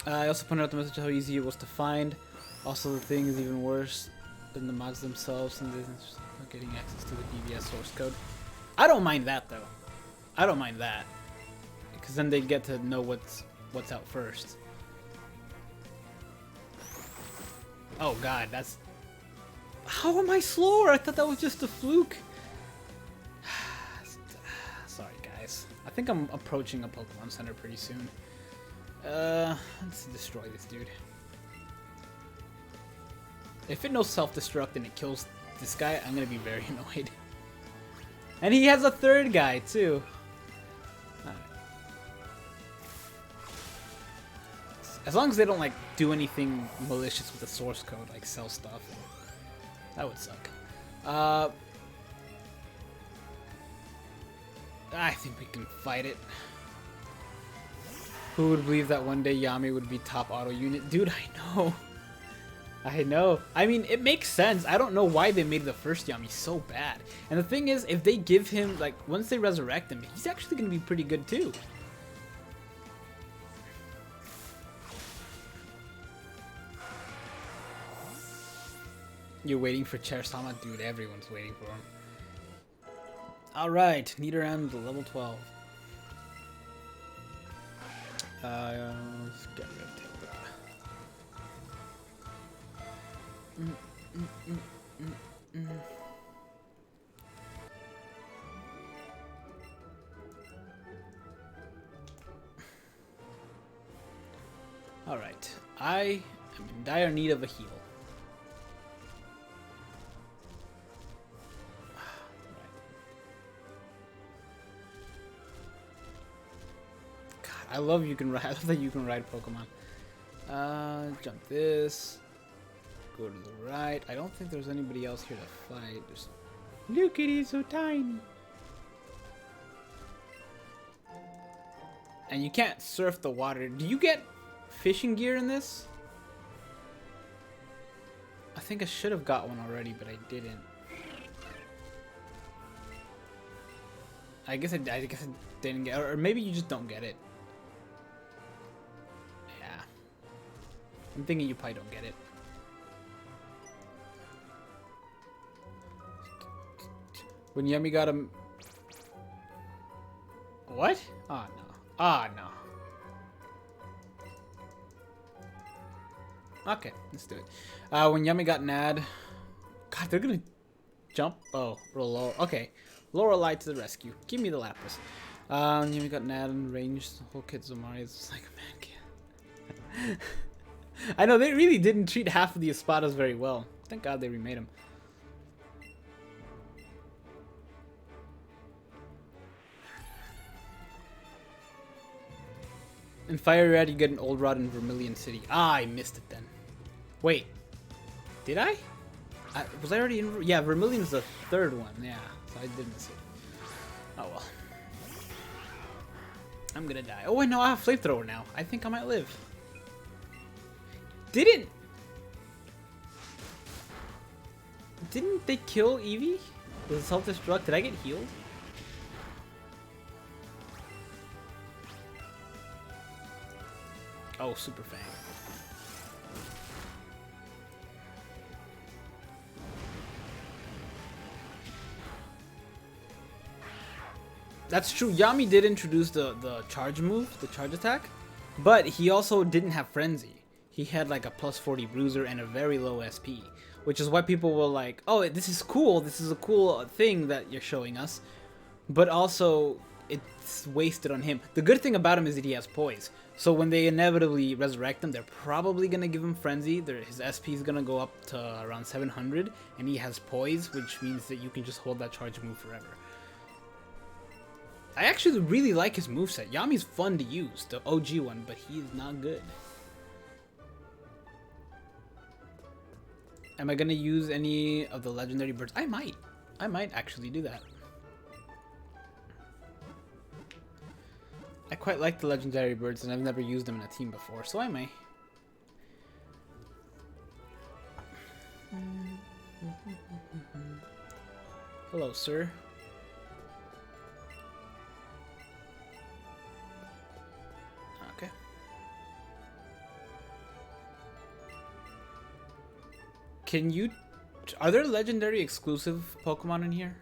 I also pointed out the message how easy it was to find. Also, the thing is even worse than the mods themselves, and they're not getting access to the BBS source code. I don't mind that, though. I don't mind that. Because then they get to know what's out first. Oh god, that's... How am I slower? I thought that was just a fluke. Sorry guys. I think I'm approaching a Pokemon Center pretty soon. Let's destroy this dude. If it knows self-destruct and it kills this guy, I'm gonna be very annoyed. And he has a third guy too. As long as they don't like do anything malicious with the source code, like sell stuff. That would suck. I think we can fight it. Who would believe that one day Yami would be top auto unit? Dude, I know. I know. I mean, it makes sense. I don't know why they made the first Yami so bad. And the thing is, if they give him, like, once they resurrect him, he's actually going to be pretty good too. You're waiting for Chair-sama? Dude, everyone's waiting for him. Alright, Nidoran to level 12. Let's get rid of Tilda. Alright, I am in dire need of a heal. I love you can ride. I love that you can ride Pokemon. Jump this. Go to the right. I don't think there's anybody else here to fight. Just look at it, so tiny. And you can't surf the water. Do you get fishing gear in this? I think I should have got one already, but I didn't. I guess I didn't get, or maybe you just don't get it. I'm thinking you probably don't get it. When Yumi got him... What? Oh, no. Oh, no. Okay, let's do it. When Yumi got Nad... God, they're gonna jump... Oh, roll low. Okay. Lorelei to the rescue. Give me the Lapras. Yumi got Nad in range. The whole kid Zamari is like a man kid. I know, they really didn't treat half of the Espadas very well. Thank God they remade them. In Fire Red, you get an Old Rod in Vermilion City. Ah, I missed it then. Wait. Did I? Was I already in... Yeah, Vermilion is the third one. Yeah, so I did miss it. Oh, well. I'm gonna die. Oh, wait, no, I have Flamethrower now. I think I might live. Didn't they kill Eevee? Was it self-destruct? Did I get healed? Oh, Super Fang. That's true. Yami did introduce the charge move, the charge attack, but he also didn't have Frenzy. He had like a plus 40 bruiser and a very low SP, which is why people were like, oh, this is cool. This is a cool thing that you're showing us. But also, it's wasted on him. The good thing about him is that he has poise. So when they inevitably resurrect him, they're probably going to give him Frenzy. His SP is going to go up to around 700. And he has poise, which means that you can just hold that charge move forever. I actually really like his moveset. Yami's fun to use, the OG one, but he is not good. Am I gonna use any of the legendary birds? I might actually do that. I quite like the legendary birds and I've never used them in a team before, so I may. Hello, sir. Okay. Can you... Are there legendary exclusive Pokemon in here?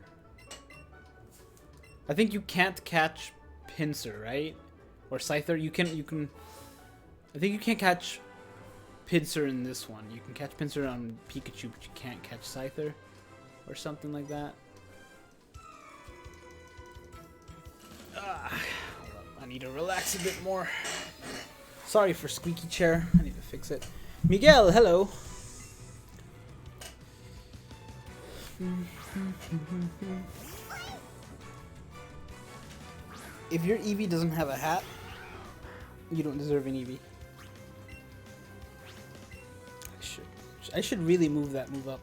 I think you can't catch Pinsir, right? Or Scyther. You can... I think you can't catch Pinsir in this one. You can catch Pinsir on Pikachu, but you can't catch Scyther. Or something like that. Hold up. I need to relax a bit more. Sorry for squeaky chair. I need to fix it. Miguel, hello. If your Eevee doesn't have a hat, you don't deserve an Eevee. I should really move that move up.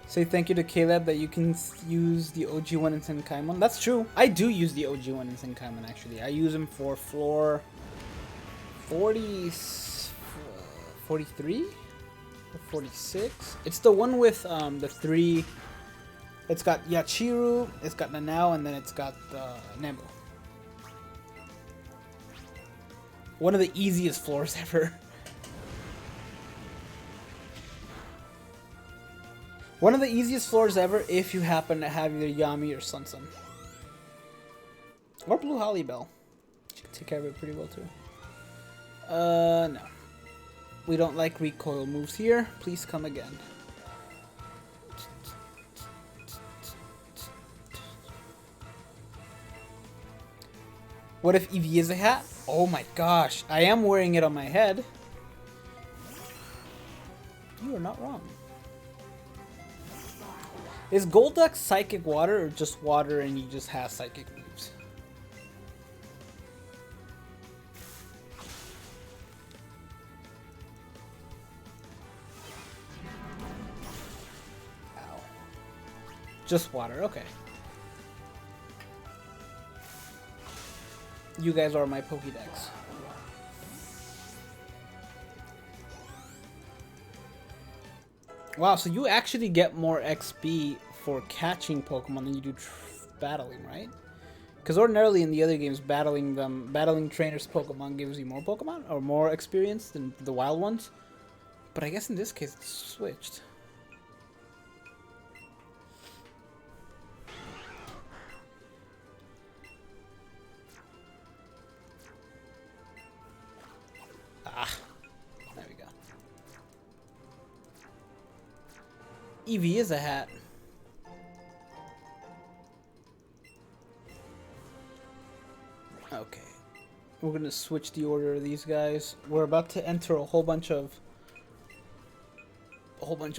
Say thank you to Caleb that you can use the OG one in Senkaimon. That's true. I do use the OG one in Senkaimon actually. I use him for floor 43 or 46. It's the one with the 3. It's got Yachiru, it's got Nanao, and then it's got Nemu. One of the easiest floors ever. One of the easiest floors ever if you happen to have either Yami or Sunsun. Or Blue Holly Bell. She can take care of it pretty well too. No. We don't like recoil moves here. Please come again. What if Eevee is a hat? Oh my gosh. I am wearing it on my head. You are not wrong. Is Golduck Psychic Water or just water and you just have psychic moves? Ow. Just water, okay. You guys are my Pokédex. Wow, so you actually get more XP for catching Pokemon than you do battling, right? Because ordinarily in the other games, battling trainers' Pokemon gives you more Pokemon or more experience than the wild ones. But I guess in this case it's switched. Ah. Eevee is a hat. Okay. We're gonna switch the order of these guys. We're about to enter a whole bunch of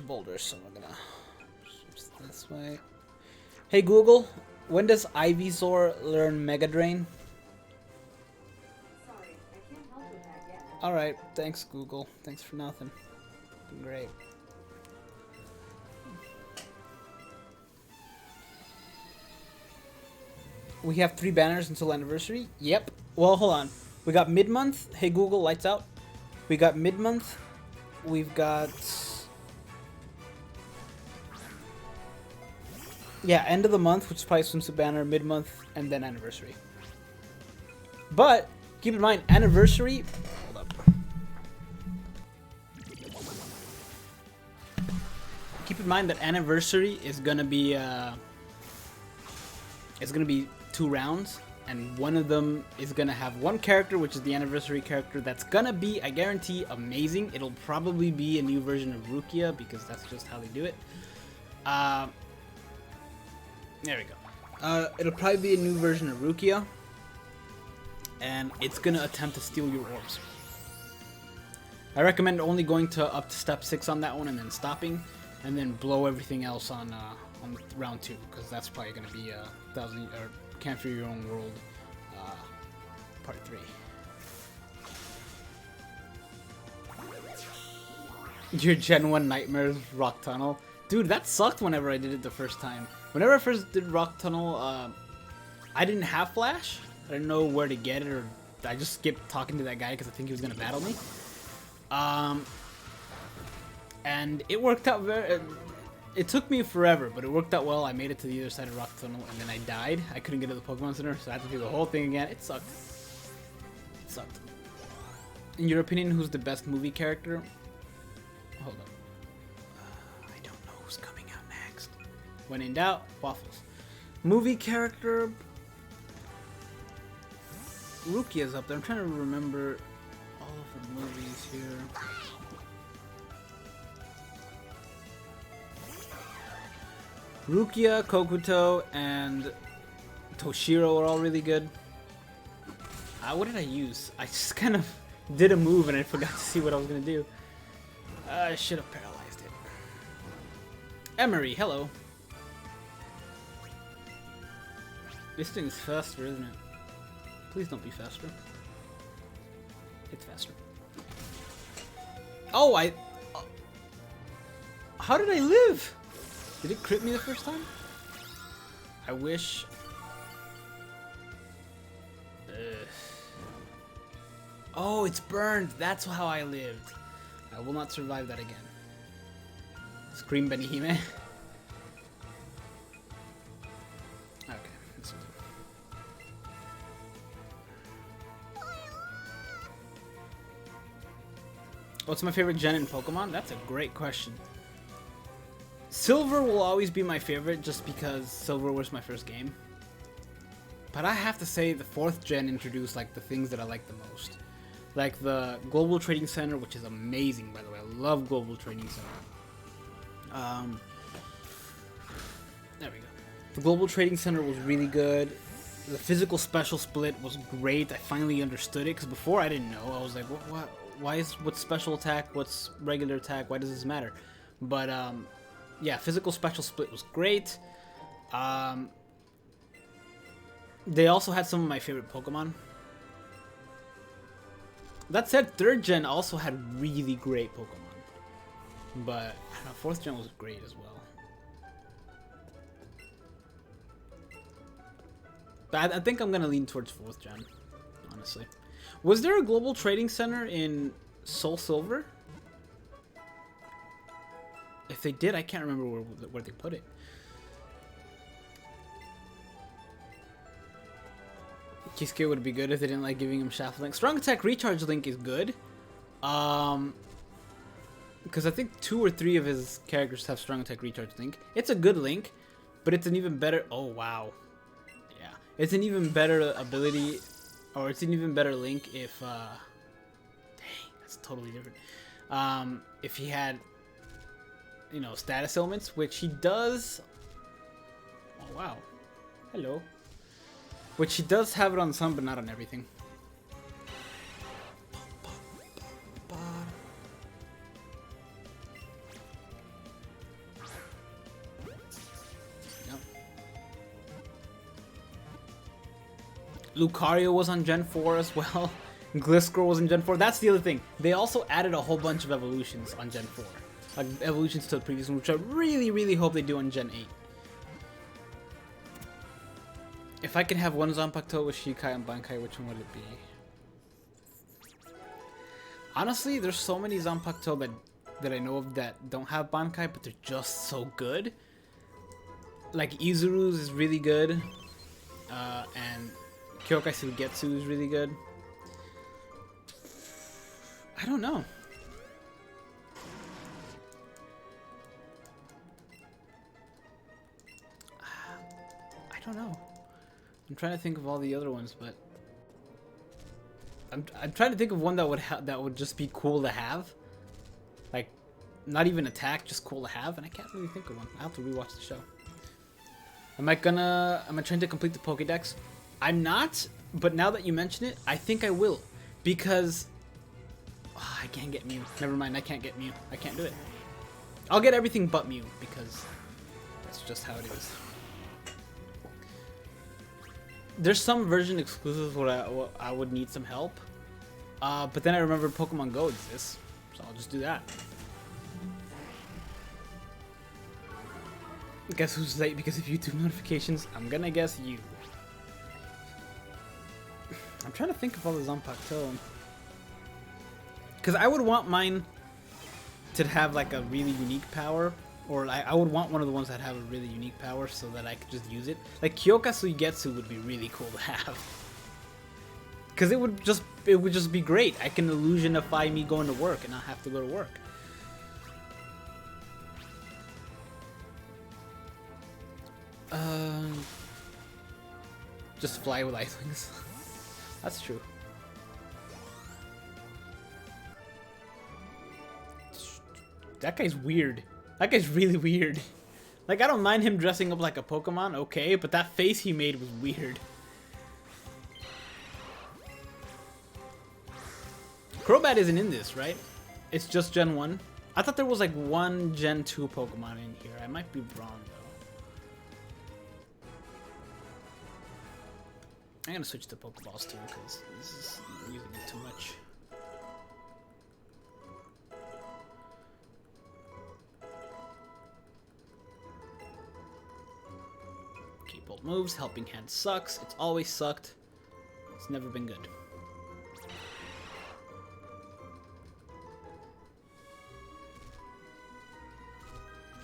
boulders, so we're gonna switch this way. Hey Google, when does Ivysaur learn Mega Drain? Sorry, I can't help with that yet. Alright, thanks Google. Thanks for nothing. Great. We have 3 banners until anniversary. Yep. Well, hold on. We got mid-month. Hey Google, lights out. We got mid-month. We've got... yeah, end of the month, which is probably swimsuit banner, mid-month, and then anniversary. But, keep in mind, anniversary... hold up. Keep in mind that anniversary is gonna be... it's gonna be 2 rounds, and one of them is gonna have one character, which is the anniversary character, that's gonna be, I guarantee, amazing. It'll probably be a new version of Rukia, because that's just how they do it. There we go. It'll probably be a new version of Rukia, and it's gonna attempt to steal your orbs. I recommend only going to up to step 6 on that one, and then stopping, and then blow everything else on round 2, because that's probably gonna be a Can't Fear Your Own World part 3. Your Gen 1 nightmares, Rock Tunnel. Dude, that sucked whenever I did it the first time. Whenever I first did Rock Tunnel, I didn't have Flash. I didn't know where to get it, or I just skipped talking to that guy because I think he was going to battle me. And it worked out very... it took me forever, but it worked out well. I made it to the other side of Rock Tunnel, and then I died. I couldn't get to the Pokemon Center, so I had to do the whole thing again. It sucked. It sucked. In your opinion, who's the best movie character? Hold up. I don't know who's coming out next. When in doubt, waffles. Movie character... Rukia's up there. I'm trying to remember all of the movies here. Rukia, Kokuto, and Toshiro are all really good. What did I use? I just kind of did a move and I forgot to see what I was going to do. I should have paralyzed it. Emery, hello. This thing's faster, isn't it? Please don't be faster. It's faster. Oh, how did I live? Did it crit me the first time? I wish. Oh, it's burned. That's how I lived. I will not survive that again. Scream Benihime. Okay, this will do. What's my favorite gen in Pokemon? That's a great question. Silver will always be my favorite just because Silver was my first game. But I have to say the 4th gen introduced like the things that I like the most. Like the Global Trading Center, which is amazing, by the way. I love Global Trading Center. There we go. The Global Trading Center was really good. The physical special split was great. I finally understood it, because before I didn't know. I was like, what? Why is what's special attack? What's regular attack? Why does this matter? But yeah, physical special split was great. They also had some of my favorite Pokemon. That said, 3rd gen also had really great Pokemon. But I don't know, 4th gen was great as well. But I think I'm gonna lean towards 4th gen, honestly. Was there a Global Trading Center in Soul Silver? If they did, I can't remember where they put it. Kisuke would be good if they didn't like giving him Shaft Link. Strong Attack Recharge Link is good. Because I think 2 or 3 of his characters have Strong Attack Recharge Link. It's a good link, but it's an even better... Oh, wow. Yeah. It's an even better ability, or it's an even better link if... Dang, that's totally different. If he had, you know, status elements, which he does... Oh, wow. Hello. Which he does have it on some, but not on everything. Yep. Lucario was on Gen 4 as well. Gliscor was in Gen 4. That's the other thing. They also added a whole bunch of evolutions on Gen 4. Like evolutions to the previous one, which I really, really hope they do on Gen 8. If I can have one Zanpakuto with Shikai and Bankai, which one would it be? Honestly, there's so many Zanpakuto that I know of that don't have Bankai, but they're just so good. Like Izuru's is really good, and Kyokai Suigetsu is really good. I don't know. I don't know. I'm trying to think of all the other ones, but I'm trying to think of one that would just be cool to have, like not even attack, just cool to have, and I can't really think of one. I have to rewatch the show. Am I trying to complete the Pokédex? I'm not, but now that you mention it, I think I will, because I can't get Mew. Never mind, I can't get Mew. I can't do it. I'll get everything but Mew because that's just how it is. There's some version exclusives where I would need some help, but then I remember Pokemon Go exists, so I'll just do that. Guess who's late because of YouTube notifications? I'm gonna guess you. I'm trying to think of all the Zanpakuto, because I would want mine to have like a really unique power. Or I would want one of the ones that have a really unique power so that I could just use it. Like Kyoka Suigetsu would be really cool to have. Cause it would just be great. I can illusionify me going to work and not have to go to work. Just fly with ice wings. That's true. That guy's weird. That guy's really weird. Like, I don't mind him dressing up like a Pokemon, okay, but that face he made was weird. Crobat isn't in this, right? It's just Gen 1. I thought there was like one Gen 2 Pokemon in here. I might be wrong though. I'm gonna switch to Pokeballs too because this is using it too much. Okay, bolt moves. Helping Hand sucks. It's always sucked. It's never been good.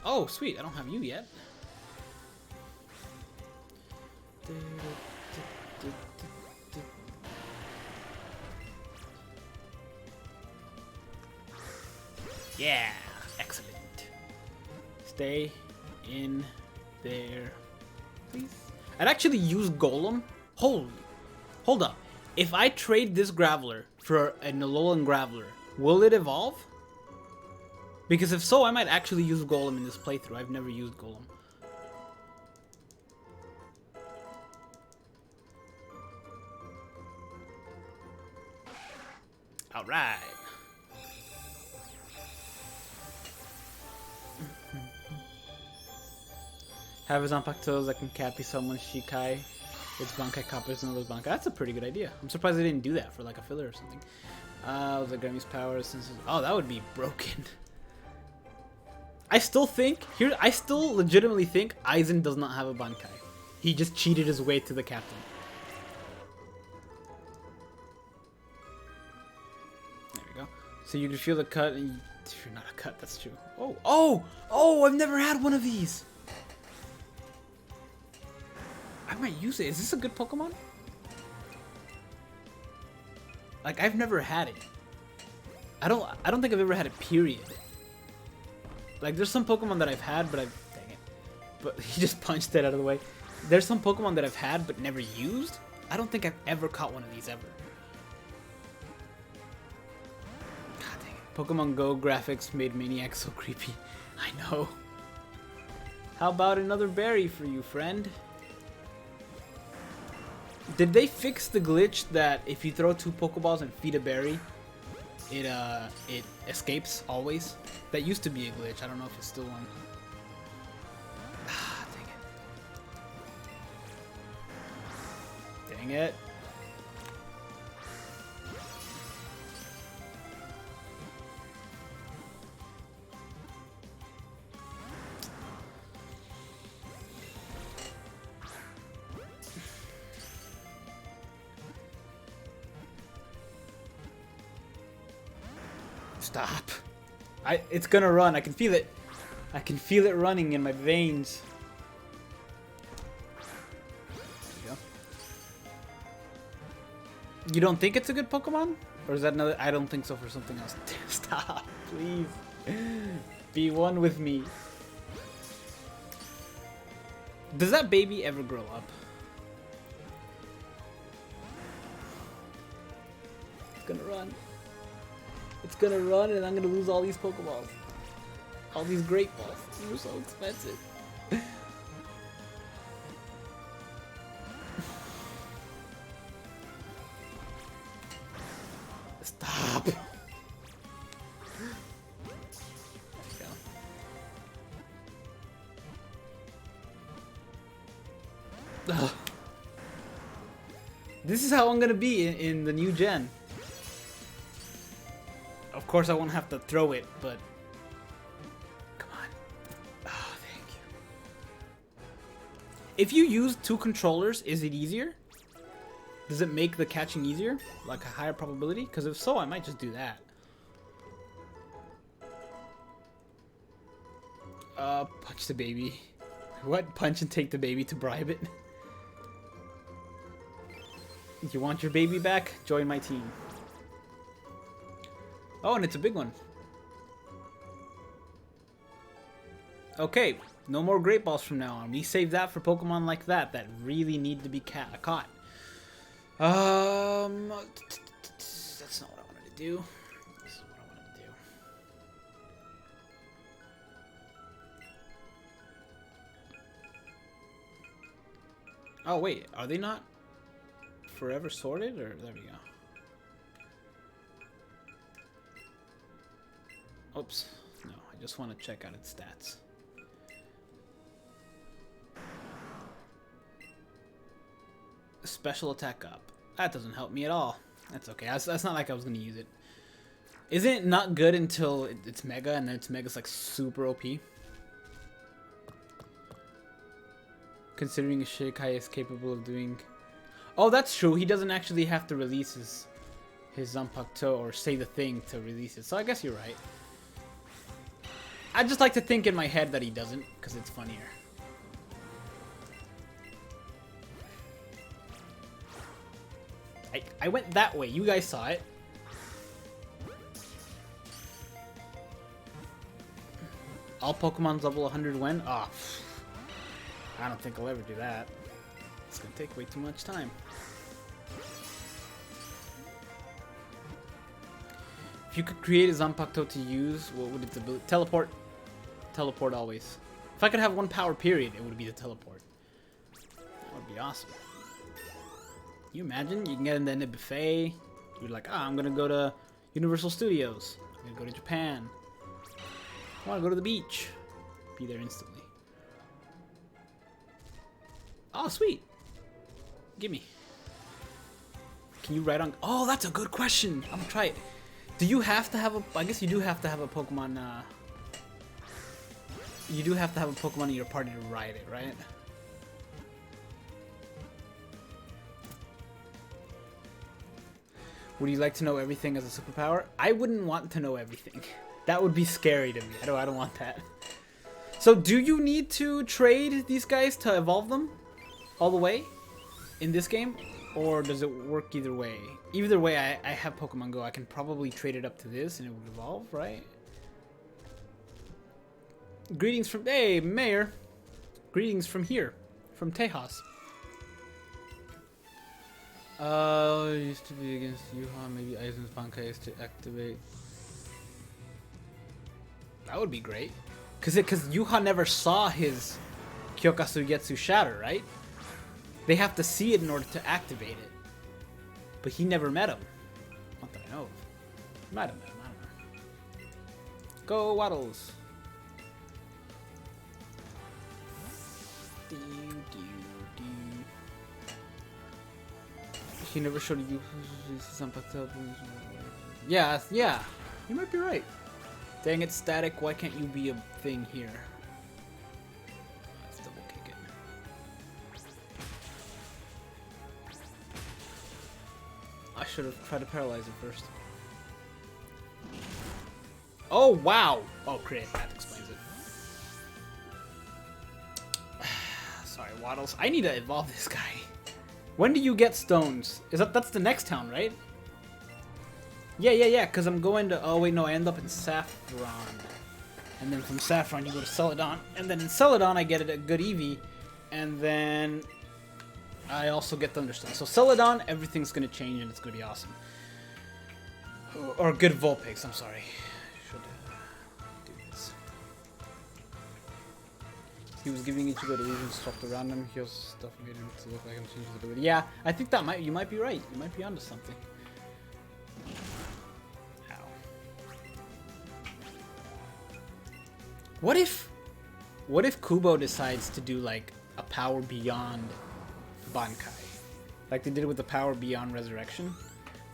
Oh, sweet. I don't have you yet. Yeah, excellent. Stay in there, please. I'd actually use Golem. Hold up. If I trade this Graveler for a Alolan Graveler, will it evolve? Because if so, I might actually use Golem in this playthrough. I've never used Golem. Alright. Have his Zanpakutos that can copy someone's Shikai. It's Bankai copies another's Bankai. That's a pretty good idea. I'm surprised they didn't do that for like a filler or something. Was it Grammy's power since oh, that would be broken. I still legitimately think Aizen does not have a Bankai. He just cheated his way to the captain. There we go. So you can feel the cut and you're not a cut, that's true. Oh, I've never had one of these. I might use it. Is this a good Pokemon? Like, I've never had it. I don't think I've ever had it, period. Like, there's some Pokemon that I've had, but dang it. But he just punched it out of the way. There's some Pokemon that I've had, but never used. I don't think I've ever caught one of these, ever. God dang it. Pokemon Go graphics made Maniac so creepy. I know. How about another berry for you, friend? Did they fix the glitch that if you throw 2 Pokeballs and feed a berry, it escapes always? That used to be a glitch. I don't know if it's still one. Ah, dang it. Dang it. Stop. It's gonna run. I can feel it. I can feel it running in my veins. There you go. You don't think it's a good Pokemon? Or is that another? I don't think so for something else. Stop, please. Be one with me. Does that baby ever grow up? It's gonna run. It's gonna run and I'm gonna lose all these Pokeballs. All these Great Balls. These are so expensive. Stop. There you go. Ugh. This is how I'm gonna be in the new gen. Of course, I won't have to throw it, but come on. Oh, thank you. If you use 2 controllers, is it easier? Does it make the catching easier? Like a higher probability? Because if so, I might just do that. Punch the baby. What? Punch and take the baby to bribe it? You want your baby back? Join my team. Oh, and it's a big one. Okay, no more Great Balls from now on. We save that for Pokemon like that really need to be caught. That's not what I wanted to do. This is what I wanted to do. Oh wait, are they not forever sorted? Or there we go. Oops, Just want to check out its stats. Special attack up. That doesn't help me at all. That's okay. That's not like I was going to use it. Isn't it not good until it's Mega, and then its Mega's like super OP? Considering Shikai is capable of doing... Oh, that's true. He doesn't actually have to release his Zanpakuto or say the thing to release it. So I guess you're right. I just like to think in my head that he doesn't, because it's funnier. I went that way. You guys saw it. All Pokemon's level 100 when? Oh, I don't think I'll ever do that. It's gonna take way too much time. If you could create a Zanpakuto to use, what would its ability? Teleport. Teleport always. If I could have one power period, it would be the teleport. That would be awesome. Can you imagine? You can get in the buffet. You're like, I'm gonna go to Universal Studios. I'm gonna go to Japan. I want to go to the beach. Be there instantly. Oh, sweet. Gimme. Can you ride on... Oh, that's a good question. I'm gonna try it. Do you have to have a... I guess you do have to have a Pokemon... You do have to have a Pokemon in your party to ride it, right? Would you like to know everything as a superpower? I wouldn't want to know everything. That would be scary to me. I don't want that. So do you need to trade these guys to evolve them all the way in this game? Or does it work either way? Either way, I have Pokemon Go. I can probably trade it up to this and it would evolve, right? Greetings from... Hey, Mayor. Greetings from here. From Tejas. It used to be against Yuha. Maybe Aizen's Bankai is to activate. That would be great. Because Yuha never saw his Kyokasu Shatter, right? They have to see it in order to activate it. But he never met him. Not that I know of. Might have met him, I don't know. Go Waddles. He never showed you some. Yeah. You might be right. Dang it, Static. Why can't you be a thing here? Let's double kick it. I should have tried to paralyze it first. Oh, wow. Oh, crit. That explains it. Sorry, Waddles. I need to evolve this guy. When do you get stones? That's the next town, right? Yeah, because I'm going to... Oh, wait, no, I end up in Saffron. And then from Saffron, you go to Celadon. And then in Celadon, I get a good Eevee. And then I also get Thunderstone. So Celadon, everything's going to change and it's going to be awesome. Or good Vulpix, I'm sorry. Should do this. He was giving each other illusions swapped around him. He also stuff made him to look like him change his ability. Yeah, I think that you might be right. You might be onto something. Ow. What if Kubo decides to do like a power beyond Bankai? Like they did with the power beyond Resurrection?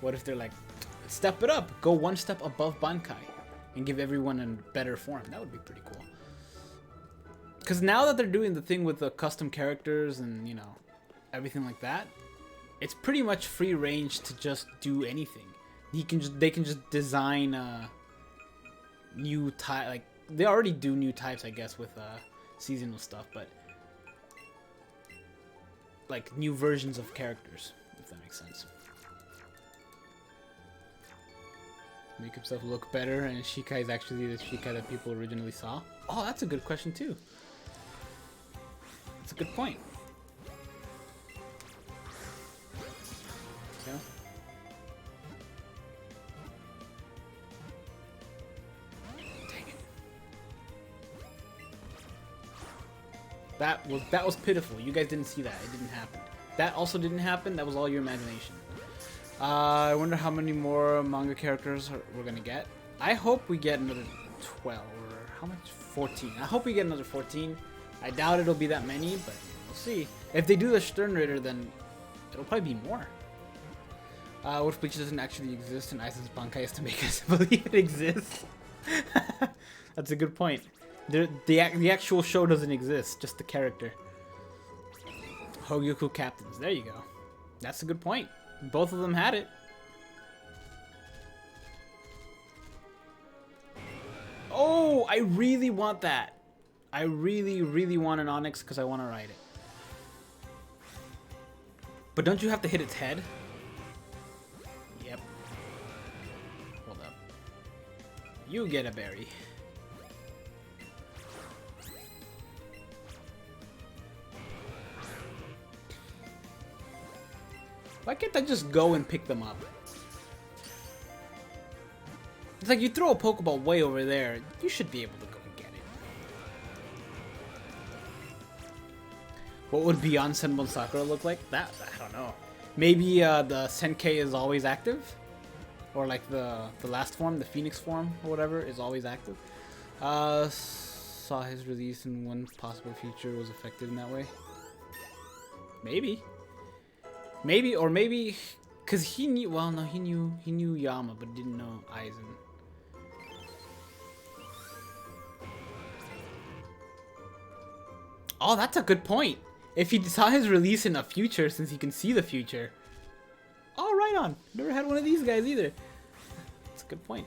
What if they're like, step it up, go one step above Bankai and give everyone a better form? That would be pretty cool. Because now that they're doing the thing with the custom characters and, you know, everything like that, it's pretty much free range to just do anything. They can just design new type. Like they already do new types, I guess, with seasonal stuff, but like new versions of characters, if that makes sense. Make himself look better, and Shikai is actually the Shikai that people originally saw. Oh, that's a good question too. That's a good point. Yeah. Dang it. That was pitiful. You guys didn't see that. It didn't happen. That also didn't happen. That was all your imagination. I wonder how many more manga characters we're gonna get. I hope we get another 12 or How much? 14. I hope we get another 14. I doubt it'll be that many, but we'll see. If they do the Stern Raider, then it'll probably be more. What if Bleach doesn't actually exist and Aizen's Bankai is to make us believe it exists? That's a good point. The actual show doesn't exist, just the character. Hogyoku captains. There you go. That's a good point. Both of them had it. Oh, I really want that. I really, really want an Onix because I want to ride it. But don't you have to hit its head? Yep. Hold up. You get a berry. Why can't I just go and pick them up? It's like you throw a Pokeball way over there, you should be able to go and get it. What would Beyond Senbon Sakura look like? That, I don't know. Maybe the Senkei is always active? Or like the last form, the Phoenix form, or whatever, is always active. Saw his release in one possible future was affected in that way. Maybe. Maybe, or maybe, cause he knew. Well, no, he knew Yama, but didn't know Aizen. Oh, that's a good point. If he saw his release in a future, since he can see the future. Oh, right on. Never had one of these guys either. That's a good point.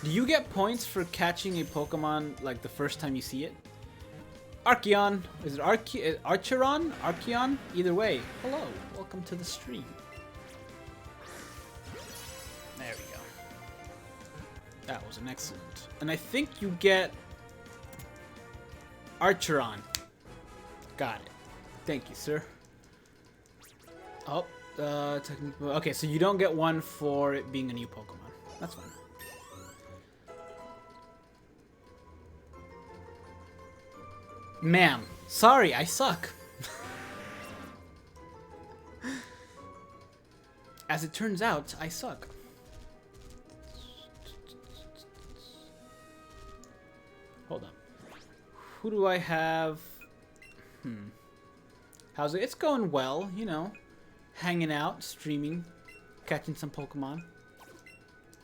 Do you get points for catching a Pokemon like the first time you see it? Archeon. Is it Archeron? Archeon? Either way. Hello. Welcome to the stream. There we go. That was an excellent. And I think you get Archeron. Got it. Thank you, sir. Oh, technically. Okay, so you don't get one for it being a new Pokemon. That's fine. Ma'am, sorry, I suck. As it turns out, I suck. Hold up. Who do I have? How's it? It's going well, you know. Hanging out, streaming, catching some Pokemon.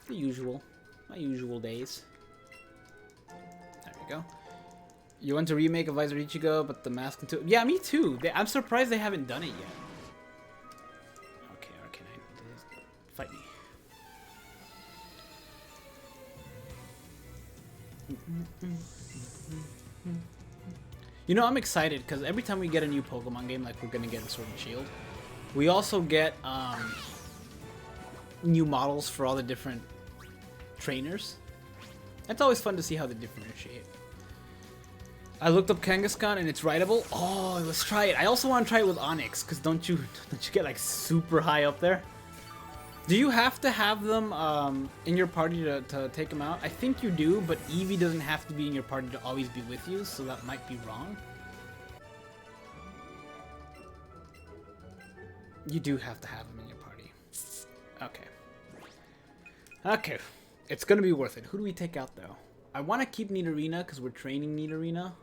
The usual. My usual days. There we go. You want to remake of Visor Ichigo, but the mask until... Yeah, me too. I'm surprised they haven't done it yet. Okay, Arcanine. Fight me. You know, I'm excited because every time we get a new Pokemon game, like we're gonna get a Sword and Shield, we also get new models for all the different trainers. It's always fun to see how they differentiate. I looked up Kangaskhan and it's rideable. Oh, let's try it. I also want to try it with Onix, because don't you get like super high up there? Do you have to have them in your party to take them out? I think you do, but Eevee doesn't have to be in your party to always be with you, so that might be wrong. You do have to have them in your party. Okay. Okay. It's gonna be worth it. Who do we take out though? I want to keep Nidorina because we're training Nidorina.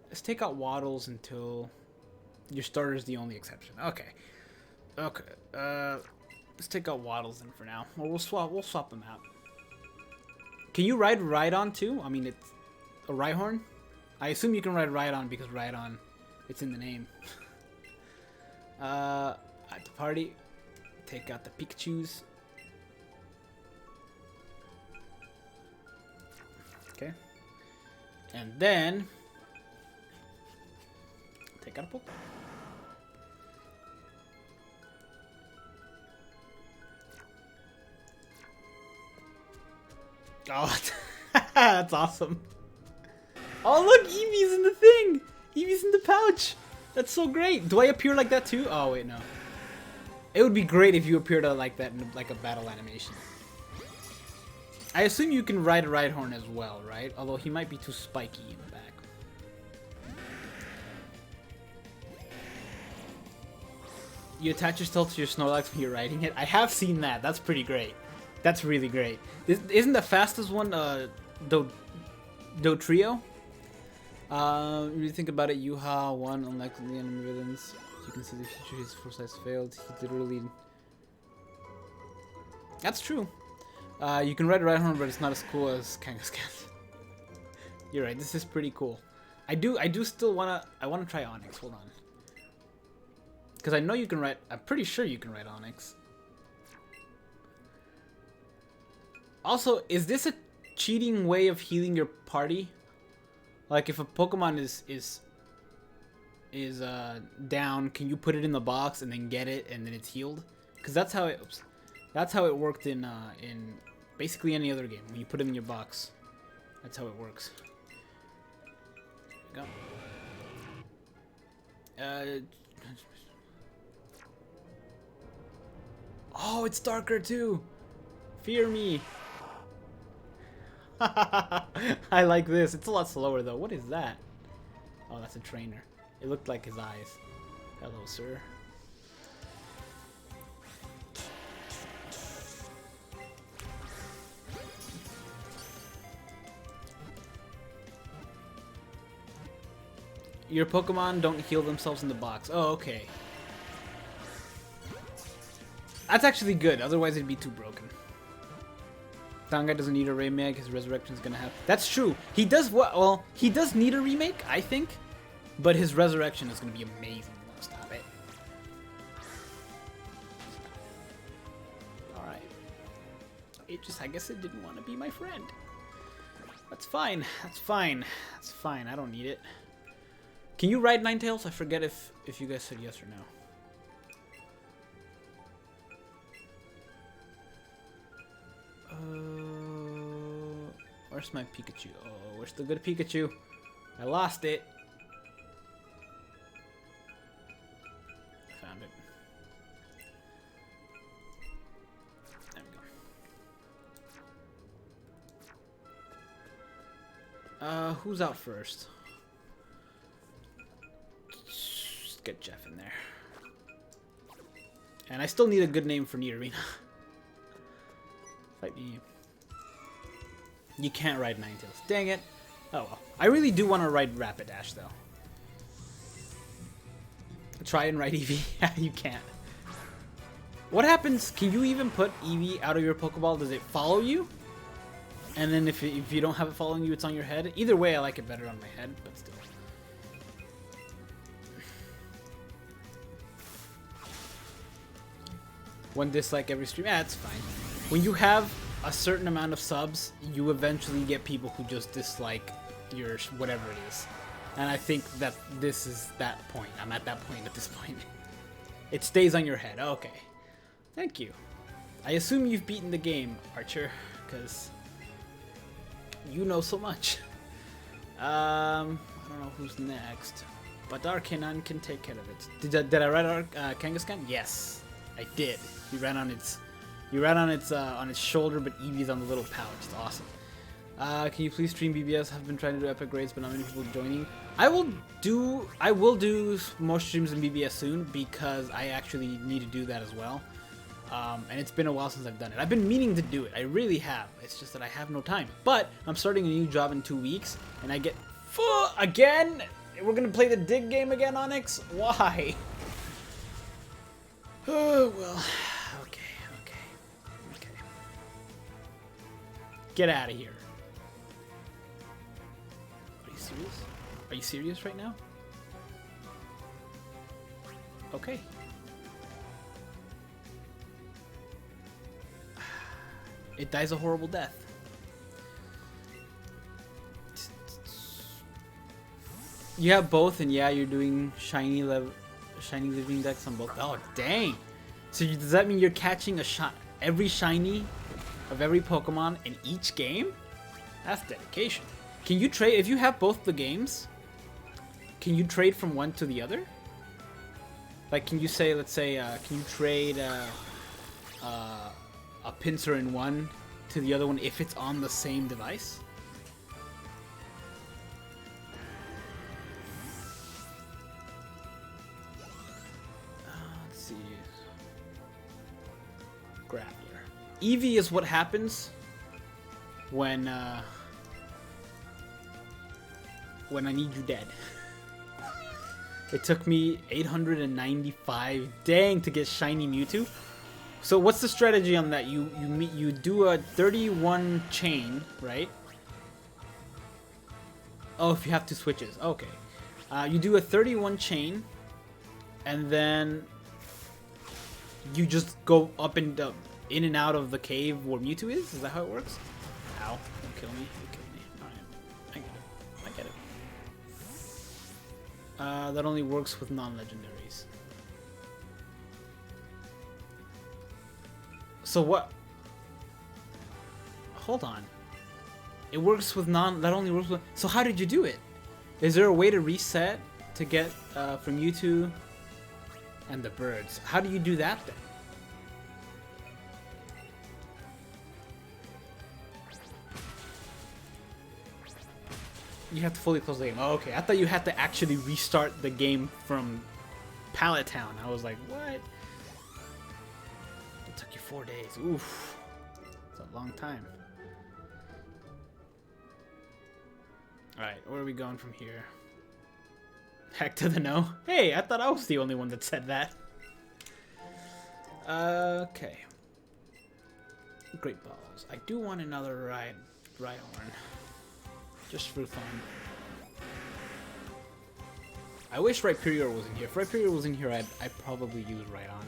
Let's take out Waddles until your starter is the only exception. Okay. Okay. Let's take out Waddles then for now. Or we'll swap them out. Can you ride Rhydon too? I mean, it's a Rhyhorn. I assume you can ride Rhydon because Rhydon, it's in the name. At the party, take out the Pikachus. Okay. And then take out a Pokemon. Oh, that's awesome. Oh, look, Eevee's in the thing. Eevee's in the pouch. That's so great. Do I appear like that too? Oh, wait, no. It would be great if you appeared like that in like a battle animation. I assume you can ride a Rhyhorn as well, right? Although he might be too spiky in the back. you attach yourself to your Snorlax when you're riding it. I have seen that. That's pretty great. That's really great. Isn't the fastest one Do Trio? If you think about it, Yuha won unlikely the enemy villains. You can see the future his foresight failed. He literally. That's true. You can ride a Rhyhorn, but it's not as cool as Kangaskhan. You're right. This is pretty cool. I do still wanna try Onix. Hold on. Because I know you can ride. I'm pretty sure you can ride Onix. Also, is this a cheating way of healing your party? Like if a Pokemon is down, can you put it in the box and then get it and then it's healed? Because that's how it worked in basically any other game. When you put it in your box, that's how it works. There we go. Oh, it's darker too. Fear me. I like this. It's a lot slower though. What is that? Oh, that's a trainer. It looked like his eyes. Hello, sir. Your Pokemon don't heal themselves in the box. Oh, okay. That's actually good. Otherwise, it'd be too broken. Dangai doesn't need a remake. His resurrection is gonna have. That's true. He does what? Well, he does need a remake, I think, but his resurrection is gonna be amazing. No, stop it. All right. It just, I guess, it didn't want to be my friend. That's fine. That's fine. That's fine. I don't need it. Can you ride Ninetales? I forget if you guys said yes or no. Where's my Pikachu? Oh, where's the good Pikachu? I lost it. I found it. There we go. Who's out first? Just get Jeff in there. And I still need a good name for Nidorina. Fight me. You can't ride Ninetales. Dang it. Oh well. I really do want to ride Rapidash though. Try and ride Eevee. Yeah, you can't. What happens? Can you even put Eevee out of your Pokeball? Does it follow you? And then if you don't have it following you, it's on your head? Either way, I like it better on my head, but still. One dislike every stream. Yeah, it's fine. When you have a certain amount of subs, you eventually get people who just dislike your whatever it is. And I think that this is that point. I'm at that point at this point. It stays on your head. Okay. Thank you. I assume you've beaten the game, Archer, because you know so much. I don't know who's next, but Arcanine can take care of it. Did I ride Kangaskhan? Yes, I did. You ran on its on its shoulder, but Eevee's on the little pouch. It's awesome. Can you please stream BBS? I've been trying to do epic grades, but not many people joining. I will do more streams in BBS soon because I actually need to do that as well. And it's been a while since I've done it. I've been meaning to do it. I really have. It's just that I have no time. But I'm starting a new job in 2 weeks, and I get again. We're gonna play the dig game again, Onix. Why? Oh well. Okay. Get out of here. Are you serious? Are you serious right now? Okay. It dies a horrible death. You have both, and yeah, you're doing shiny living decks on both. Oh, dang! So does that mean you're catching every shiny of every Pokemon in each game? That's dedication. Can you trade if you have both the games? Can you trade from one to the other? Like, can you say, let's say, can you trade a Pinsir in one to the other one if it's on the same device? Let's see. Grappler. Eevee is what happens when I need you dead. It took me 895 dang to get shiny Mewtwo. So what's the strategy on that? You do a 31 chain, right? Oh, if you have two switches. Okay. You do a 31 chain, and then you just go up and in and out of the cave where Mewtwo is? Is that how it works? Ow. Don't kill me. You killed me. Alright. I get it. That only works with non-legendaries. So what? Hold on. It works with that only works with... So how did you do it? Is there a way to reset to get from Mewtwo and the birds? How do you do that then? You have to fully close the game. Oh, okay. I thought you had to actually restart the game from Pallet Town. I was like, what? It took you 4 days. Oof. It's a long time. Alright, where are we going from here? Heck to the no. Hey, I thought I was the only one that said that. Okay. Great balls. I do want another Rhyhorn. Just for fun. I wish Rhyperior was in here. If Rhyperior was in here, I'd probably use Rhydon.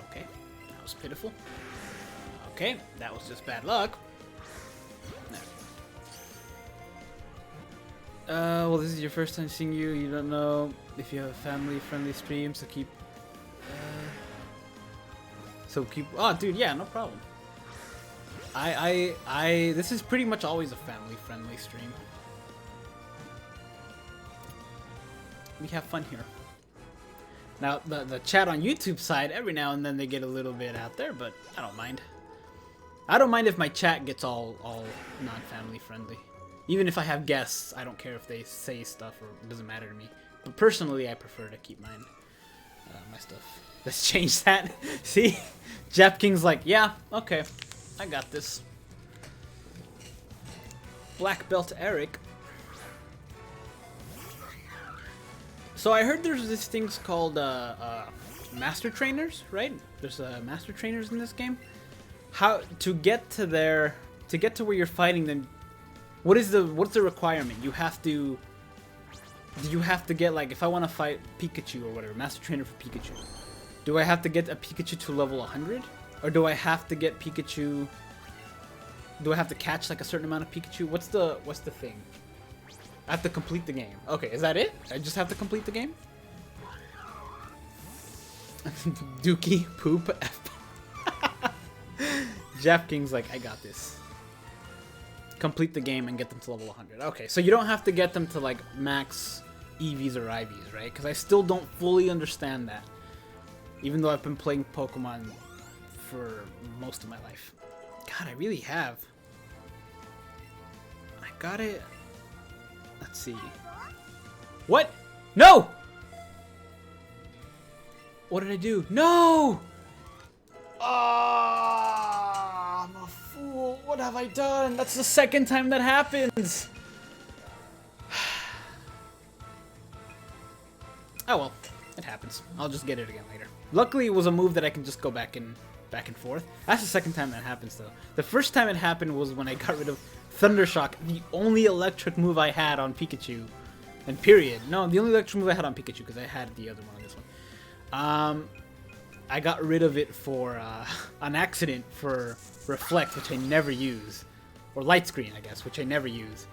Okay, that was pitiful. Okay, that was just bad luck. Well, this is your first time seeing you. You don't know if you have a family-friendly stream, so keep... Oh, dude, yeah, no problem. This is pretty much always a family-friendly stream. We have fun here. Now, the chat on YouTube side, every now and then they get a little bit out there, but I don't mind. I don't mind if my chat gets all non-family friendly. Even if I have guests, I don't care if they say stuff, or it doesn't matter to me. But personally, I prefer to keep my stuff. Let's change that. See? Jap King's like, yeah, okay, I got this. Black Belt Eric. So I heard there's these things called master trainers, right? There's master trainers in this game. How to get to where you're fighting them? What's the requirement? You have to get, like, if I want to fight Pikachu or whatever, master trainer for Pikachu. Do I have to get a Pikachu to level 100, or do I have to get Pikachu? Do I have to catch like a certain amount of Pikachu? What's the thing? I have to complete the game. Okay, is that it? I just have to complete the game? Dookie, poop, F. Jap King's like, I got this. Complete the game and get them to level 100. Okay, so you don't have to get them to like max Eevees or Ivies, right? Because I still don't fully understand that. Even though I've been playing Pokemon for most of my life. God, I really have. I got it. Let's see. What? No! What did I do? No! Ah, I'm a fool. What have I done? That's the second time that happens. Oh well, it happens. I'll just get it again later. Luckily, it was a move that I can just go back and forth. That's the second time that happens, though. The first time it happened was when I got rid of Thundershock, the only electric move I had on Pikachu, and period. No, the only electric move I had on Pikachu, because I had the other one on this one. I got rid of it for an accident for Reflect, which I never use, or Light Screen, I guess, which I never use.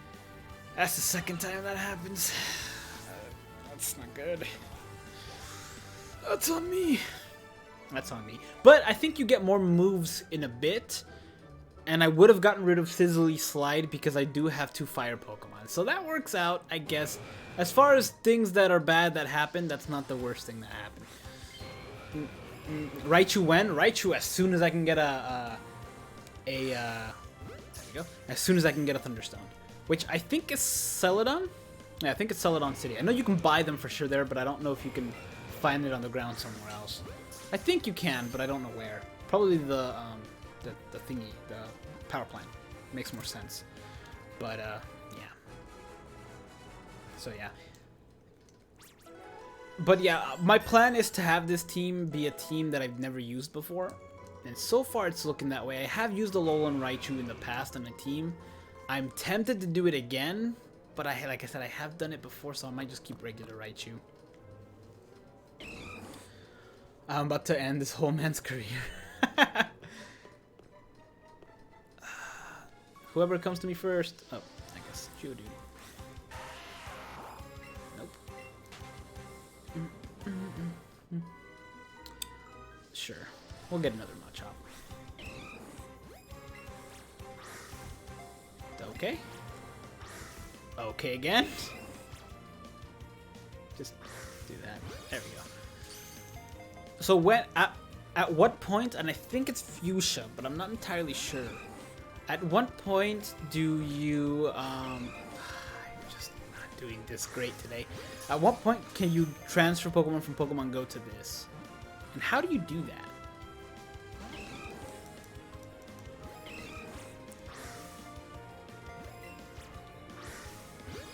That's the second time that happens. That's not good. That's on me. That's on me. But I think you get more moves in a bit And I would have gotten rid of Sizzly Slide because I do have 2 fire Pokemon. So that works out, I guess. As far as things that are bad that happen, that's not the worst thing that happened. Raichu when? Raichu as soon as I can get there you go. As soon as I can get a Thunderstone. Which I think is Celadon? Yeah, I think it's Celadon City. I know you can buy them for sure there, but I don't know if you can find it on the ground somewhere else. I think you can, but I don't know where. Probably the thingy, the power plant. Makes more sense. But, yeah. So, yeah. But, yeah, my plan is to have this team be a team that I've never used before. And so far, it's looking that way. I have used a Alolan Raichu in the past on a team. I'm tempted to do it again. But, like I said, I have done it before, so I might just keep regular Raichu. I'm about to end this whole man's career. Whoever comes to me first. Oh, I guess Geodude. Nope. Sure. We'll get another Machop. Okay. Okay again. Just do that. There we go. So when at what point, and I think it's Fuchsia, but I'm not entirely sure. At what point do you I'm just not doing this great today. At what point can you transfer Pokemon from Pokemon Go to this? And how do you do that?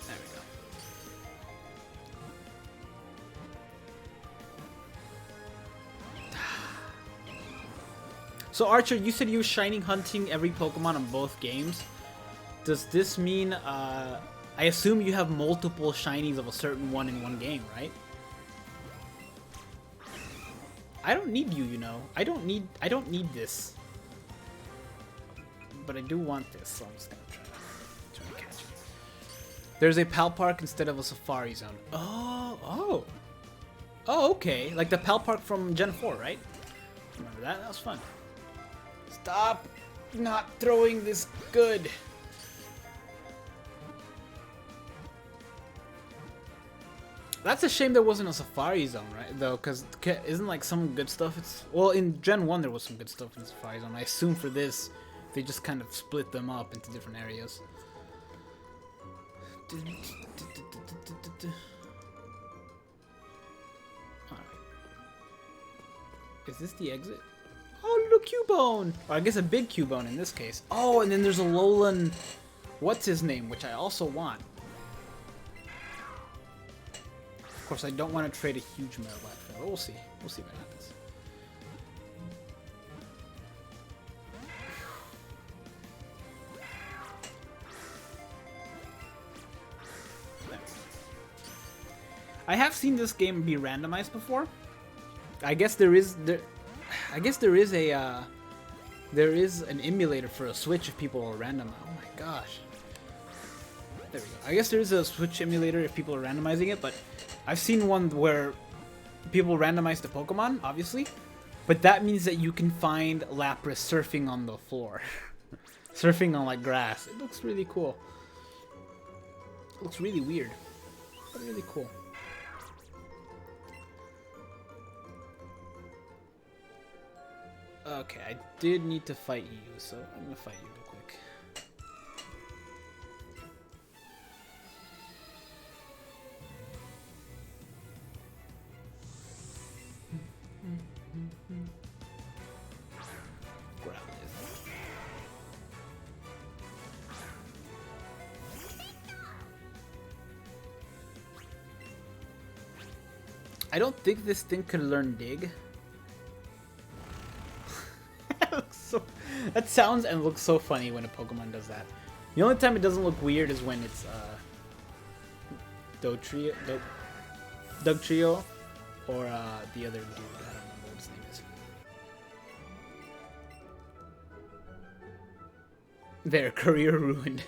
There we go. So Archer, you said you were shining hunting every Pokemon on both games. Does this mean, I assume you have multiple shinies of a certain one in one game, right? I don't need you, you know. I don't need this. But I do want this, so I'm just gonna try to catch it. There's a Pal Park instead of a Safari Zone. Oh, okay. Like the Pal Park from Gen 4, right? Remember that? That was fun. Stop not throwing this good. That's a shame there wasn't a Safari Zone, right? Though, because isn't like some good stuff? It's well, in Gen 1 there was some good stuff in the Safari Zone. I assume for this, they just kind of split them up into different areas. Alright. Is this the exit? Oh, little Cubone! Or I guess a big Cubone in this case. Oh, and then there's a Alolan... What's his name? Which I also want. Of course, I don't want to trade a huge amount of life, but we'll see. We'll see what happens. I have seen this game be randomized before. I guess there is an emulator for a Switch if people are random. Oh my gosh. There we go. I guess there is a Switch emulator if people are randomizing it, but I've seen one where people randomize the Pokemon, obviously, but that means that you can find Lapras surfing on the floor. Surfing on like grass. It looks really cool. It looks really weird, but really cool. Okay, I did need to fight you, so I'm gonna fight you real quick. Grab this. I don't think this thing could learn Dig. That sounds and looks so funny when a Pokemon does that. The only time it doesn't look weird is when it's Dugtrio or the other dude. I don't remember what his name is. Their career ruined.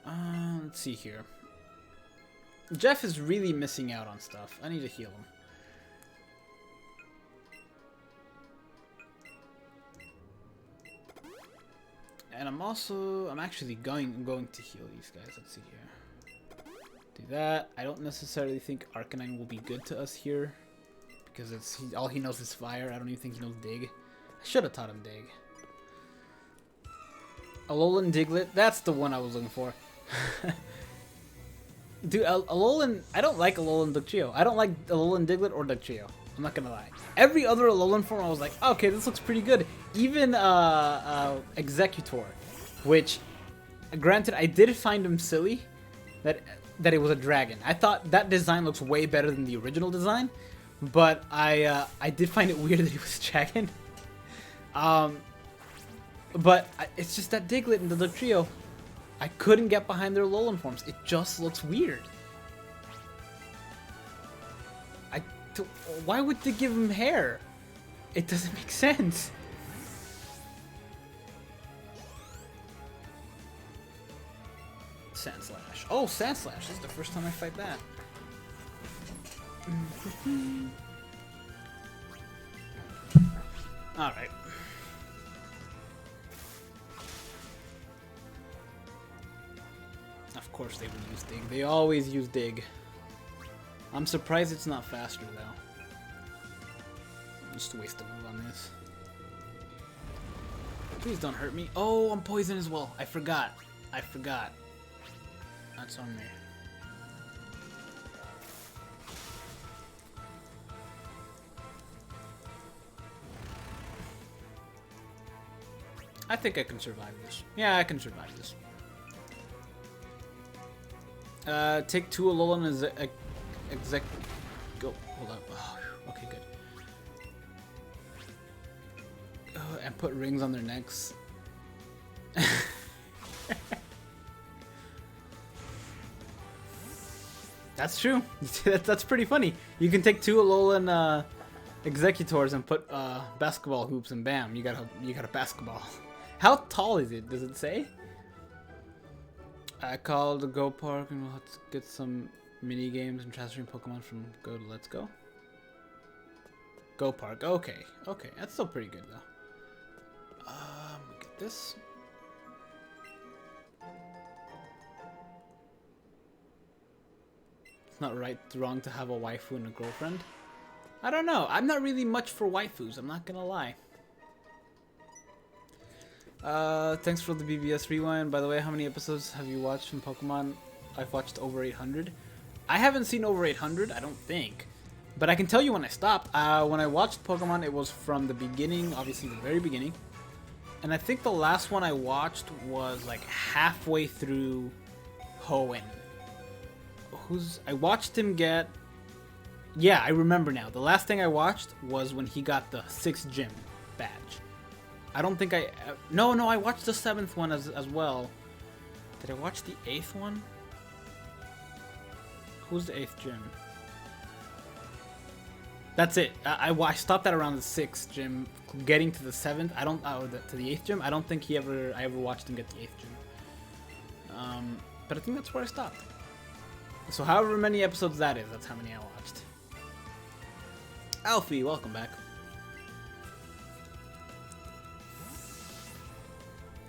Let's see here. Jeff is really missing out on stuff. I need to heal him. And I'm actually going to heal these guys. Let's see here. Do that. I don't necessarily think Arcanine will be good to us here. Because all he knows is fire. I don't even think he knows dig. I should have taught him dig. Alolan Diglett. That's the one I was looking for. Dude, Alolan... I don't like Alolan Dugtrio. I don't like Alolan Diglett or Dugtrio. I'm not gonna lie. Every other Alolan form, I was like, okay, this looks pretty good. Even Executor, which, granted, I did find him silly that it was a dragon. I thought that design looks way better than the original design, but I did find it weird that he was a dragon. But it's just that Diglett and the Dugtrio, I couldn't get behind their Alolan forms. It just looks weird. Why would they give him hair? It doesn't make sense. Sandslash. Oh, Sandslash. This is the first time I fight that. Alright. Of course they would use dig. They always use dig. I'm surprised it's not faster though. Just waste a move on this. Please don't hurt me. Oh, I'm poisoned as well. I forgot. That's on me. I think I can survive this. Yeah, I can survive this. Take 2 Alolan as exec. Go. Hold up. Oh, okay, good. And put rings on their necks. That's true. That's pretty funny. You can take 2 Alolan Executors and put basketball hoops, and bam, you got a basketball. How tall is it? Does it say? I called the Go Park and we'll have to get some mini games and transferring Pokemon from Go to Let's Go. Go Park. Okay, that's still pretty good though. Get this. It's not wrong to have a waifu and a girlfriend. I don't know. I'm not really much for waifus. I'm not gonna lie. Thanks for the BBS rewind. By the way, how many episodes have you watched from Pokemon? I've watched over 800. I haven't seen over 800, I don't think. But I can tell you when I stopped. When I watched Pokemon, it was from the beginning, obviously the very beginning. And I think the last one I watched was like halfway through Hoenn. I watched him get... Yeah, I remember now. The last thing I watched was when he got the 6th gym badge. I don't think I... No, I watched the 7th one as well. Did I watch the 8th one? Who's the 8th gym? That's it. I stopped at around the 6th gym. Getting to the 7th, I don't... to the 8th gym, I don't think I ever watched him get the 8th gym. But I think that's where I stopped. So however many episodes that is, that's how many I watched. Alfie, welcome back.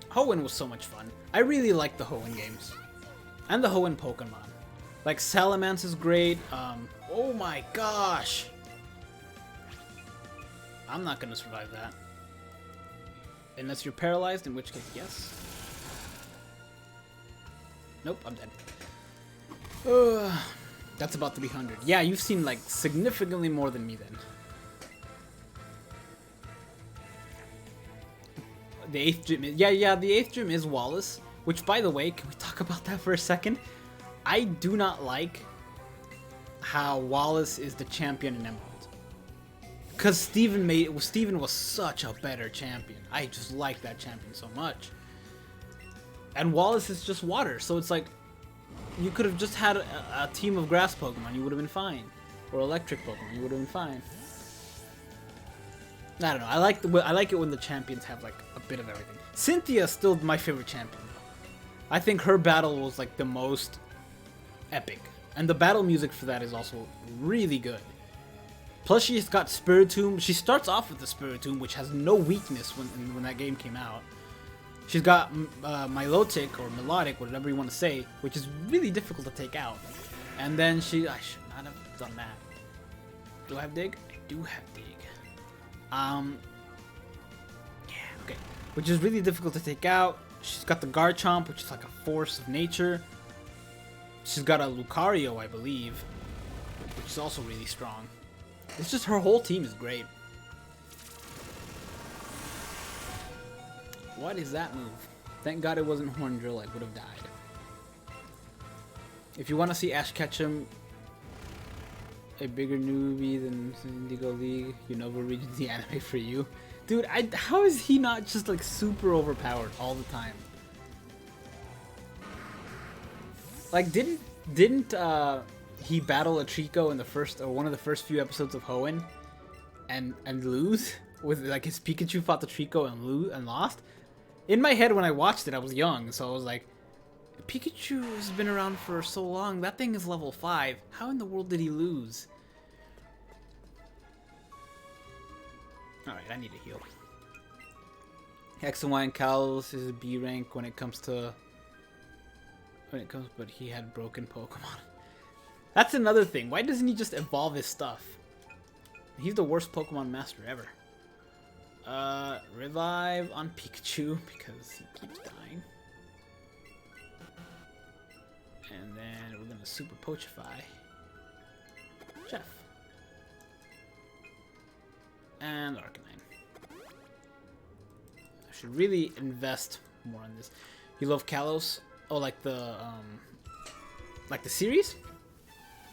Hoenn was so much fun. I really like the Hoenn games. And the Hoenn Pokemon. Like, Salamence is great. Oh my gosh! I'm not gonna survive that. Unless you're paralyzed, in which case, yes. Nope, I'm dead. That's about to be 100. Yeah, you've seen, like, significantly more than me then. The 8th gym. Yeah, the 8th gym is Wallace. Which, by the way, can we talk about that for a second? I do not like how Wallace is the champion in Emerald. Because Steven was such a better champion. I just like that champion so much. And Wallace is just water, so it's like... You could have just had a team of grass Pokemon, you would have been fine. Or electric Pokemon, you would have been fine. I don't know, I like it when the champions have like a bit of everything. Cynthia's still my favorite champion. I think her battle was like the most epic. And the battle music for that is also really good. Plus she's got Spiritomb. She starts off with the Spiritomb, which has no weakness when that game came out. She's got Milotic or Melodic, whatever you want to say, which is really difficult to take out. And then I should not have done that. Do I have Dig? I do have Dig. Yeah, okay. Which is really difficult to take out. She's got the Garchomp, which is like a force of nature. She's got a Lucario, I believe, which is also really strong. It's just her whole team is great. What is that move? Thank God it wasn't Horn Drill, I would have died. If you want to see Ash Ketchum, a bigger newbie than Indigo League, Unova region's the anime for you. Dude, how is he not just like super overpowered all the time? Like, didn't he battle a Trico in the first or one of the first few episodes of Hoenn and lose with like his Pikachu fought the Trico and lost? In my head when I watched it, I was young, so I was like, Pikachu has been around for so long. That thing is level 5. How in the world did he lose? Alright, I need to heal. X and Y and Kalos is a B rank when it comes, but he had broken Pokemon. That's another thing. Why doesn't he just evolve his stuff? He's the worst Pokemon master ever. Revive on Pikachu because he keeps dying. And then we're gonna Super Poachify Jeff. And Arcanine. I should really invest more on this. You love Kalos? Oh, like the series?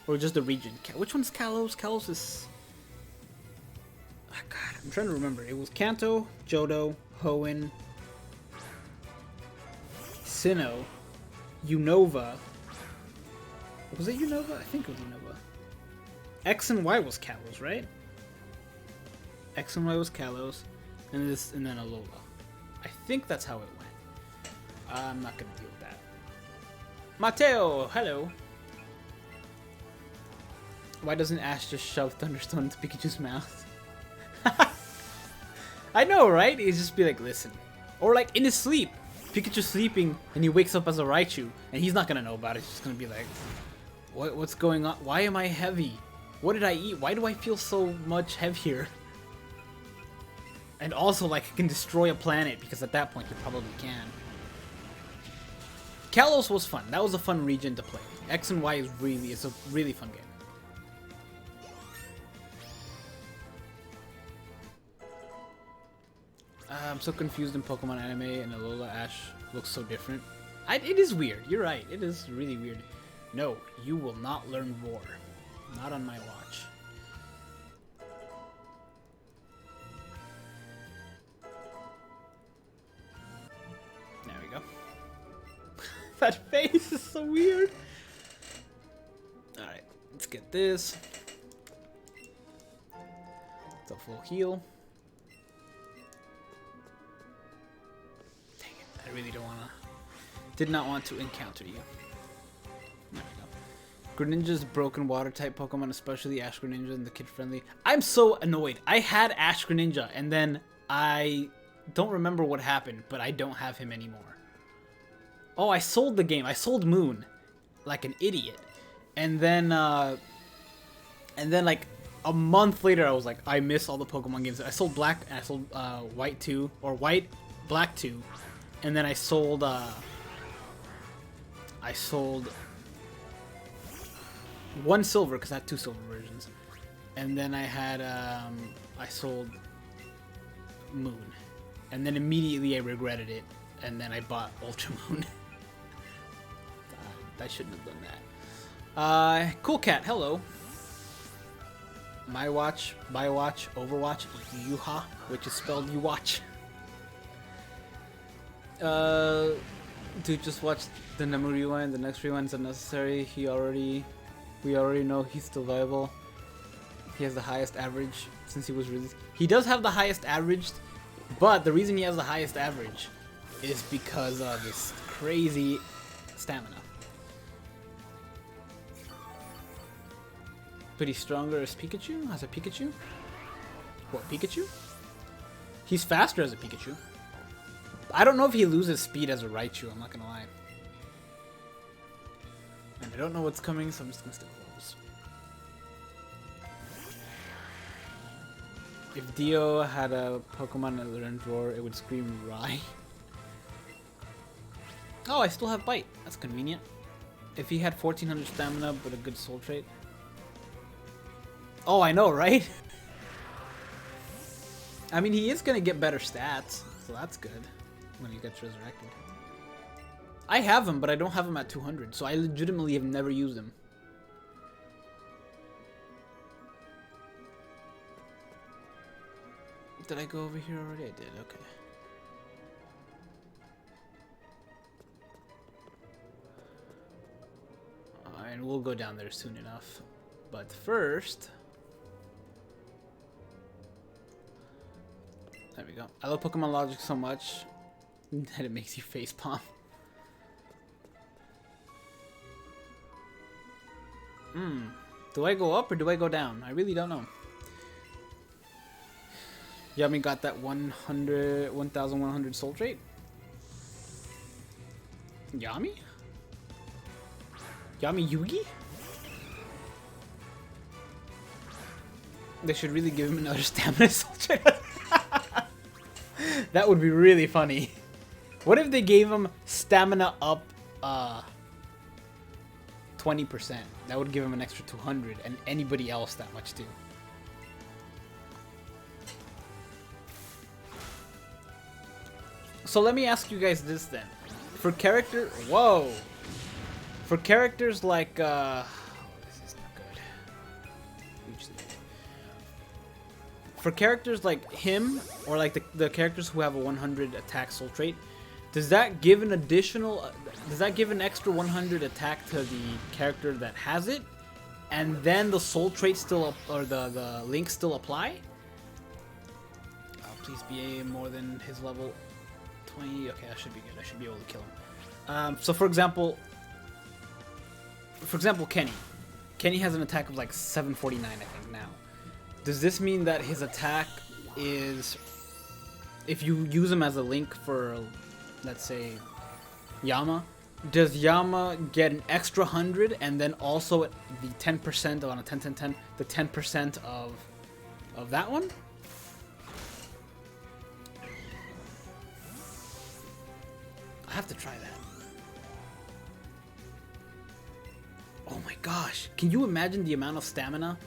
Or just the region? Which one's Kalos? Kalos is... Oh, God, I'm trying to remember. It was Kanto, Johto, Hoenn, Sinnoh, Unova. Was it Unova? I think it was Unova. X and Y was Kalos, right? X and Y was Kalos, and then Alola. I think that's how it went. I'm not gonna deal with that. Mateo, hello. Why doesn't Ash just shove Thunderstone into Pikachu's mouth? I know, right? He'd just be like, listen. Or like in his sleep. Pikachu's sleeping and he wakes up as a Raichu. And he's not gonna know about it. He's just gonna be like, what's going on? Why am I heavy? What did I eat? Why do I feel so much heavier? And also, like, it can destroy a planet, because at that point you probably can. Kalos was fun. That was a fun region to play. X and Y is a really fun game. I'm so confused in Pokemon anime, and Alola Ash looks so different. It is weird. You're right. It is really weird. No, you will not learn Roar. Not on my watch. There we go. That face is so weird. Alright, let's get this. It's a full heal. Dang it, I really don't wanna... Did not want to encounter you. There we go. Greninja's broken water type Pokemon, especially Ash Greninja and the kid friendly. I'm so annoyed. I had Ash Greninja and then I don't remember what happened, but I don't have him anymore. Oh, I sold the game. I sold Moon like an idiot. And then like a month later I was like, I miss all the Pokemon games. I sold Black and I sold White 2 or White Black 2. And then I sold one silver because I had 2 silver versions, and then I sold Moon, and then immediately I regretted it, and then I bought Ultra Moon. I shouldn't have done that. Cool Cat, hello. My watch, Overwatch, Yuha, which is spelled you watch. Dude, just watch the Nemu rewind. The next rewinds unnecessary. We already know he's still viable. He has the highest average since he was released. He does have the highest average, but the reason he has the highest average is because of his crazy stamina. But he's stronger as Pikachu? As a Pikachu? What, Pikachu? He's faster as a Pikachu. I don't know if he loses speed as a Raichu, I'm not gonna lie. And I don't know what's coming, so I'm just gonna stick close. If Dio had a Pokemon in the learn drawer, it would scream Rai. Oh, I still have Bite. That's convenient. If he had 1400 stamina but a good soul trait. Oh, I know, right? I mean, he is gonna get better stats, so that's good when he gets resurrected. I have him, but I don't have him at 200, so I legitimately have never used him. Did I go over here already? I did, okay. And we'll go down there soon enough. But first... There we go. I love Pokemon Logic so much that it makes you facepalm. Do I go up or do I go down? I really don't know. Yami got that 1,100 soul trait. Yami? Yami Yugi? They should really give him another stamina soul trait. That would be really funny. What if they gave him stamina up 20%? That would give him an extra 200 and anybody else that much too. So let me ask you guys this then. For character... Whoa! For characters like... this is not good. For characters like him, or like the characters who have a 100 attack soul trait, does that give an additional... does that give an extra 100 attack to the character that has it? And then the soul trait still... or the links still apply? Please be a more than his level... 20. Okay, that should be good. I should be able to kill him. So for example, Kenny. Kenny has an attack of like 749, I think now. Does this mean that his attack is, if you use him as a link for, let's say, Yama, does Yama get an extra 100 and then also the 10% on a 10-10-10, the 10% of that one? I have to try that. Oh my gosh. Can you imagine the amount of stamina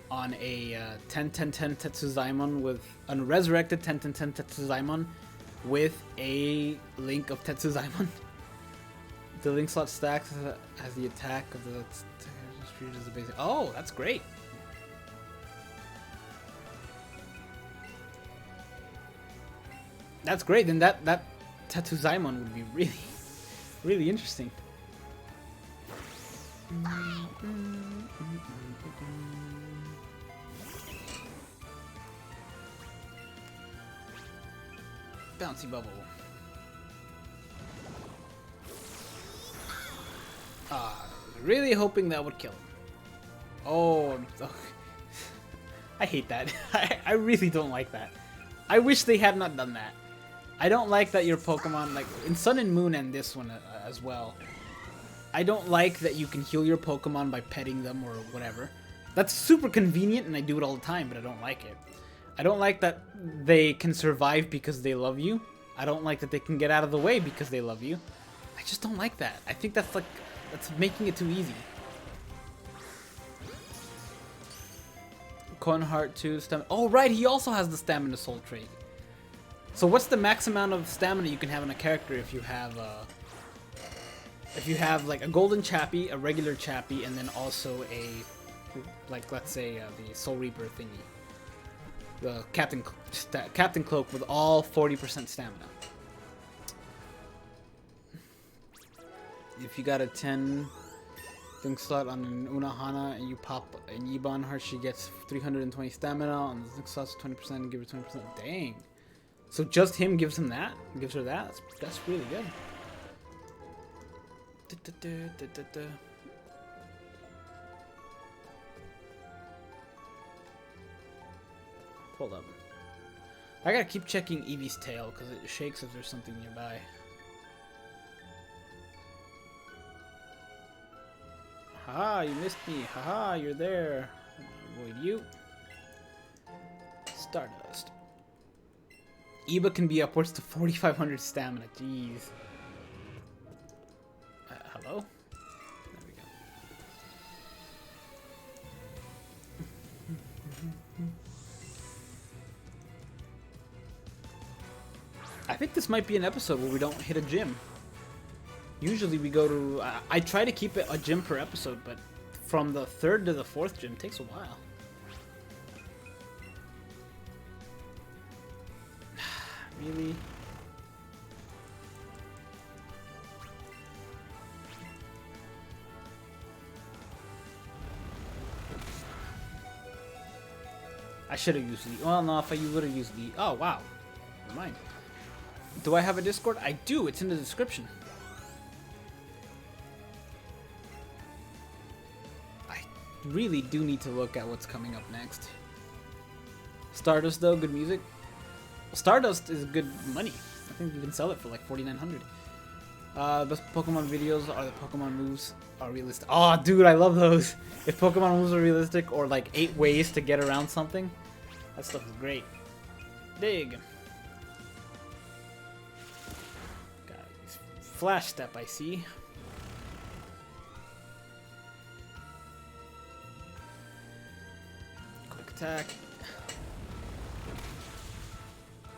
on a 10-10-10 Tetsuzaimon with a resurrected 10-10-10 Tetsuzaimon with a link of Tetsuzaimon? The link slot stacks as the attack of the treated as a basic. Oh, that's great. That's great. Then that Tetsuzaimon would be really, really interesting. Bouncy bubble. Really hoping that would kill him. Oh, I hate that. I really don't like that. I wish they had not done that. I don't like that your Pokemon, like in Sun and Moon and this one as well, I don't like that you can heal your Pokemon by petting them or whatever. That's super convenient and I do it all the time, but I don't like it. I don't like that they can survive because they love you. I don't like that they can get out of the way because they love you. I just don't like that. I think that's making it too easy. Conheart 2 stamina. Oh right, he also has the stamina soul trait. So what's the max amount of stamina you can have in a character if you have like a golden Chappie, a regular Chappie, and then also a, like let's say the Soul Reaper thingy, the Captain Cloak with all 40% stamina. If you got a 10 thing slot on an Unahana and you pop an Eevee her, she gets 320 stamina on the thing slots 20% and give her 20%. Dang. So just him gives him that? Gives her that? That's really good. Hold up. I gotta keep checking Eevee's tail because it shakes if there's something nearby. Haha, you missed me. Haha, you're there. Avoid you. Stardust. Eevee can be upwards to 4,500 stamina. Jeez. Hello? There we go. I think this might be an episode where we don't hit a gym. Usually we go to... I try to keep it a gym per episode, but from the 3rd to the 4th gym takes a while. Really? I should have used Lee. Well, no, if I would have used Lee. Oh, wow. Never mind. Do I have a Discord? I do. It's in the description. I really do need to look at what's coming up next. Stardust, though, good music. Stardust is good money. I think you can sell it for like 4,900. Best Pokemon videos are the Pokemon moves are realistic. Oh, dude, I love those. If Pokemon moves are realistic, or like 8 ways to get around something, that stuff is great. Dig. Got Flash Step, I see. Quick attack.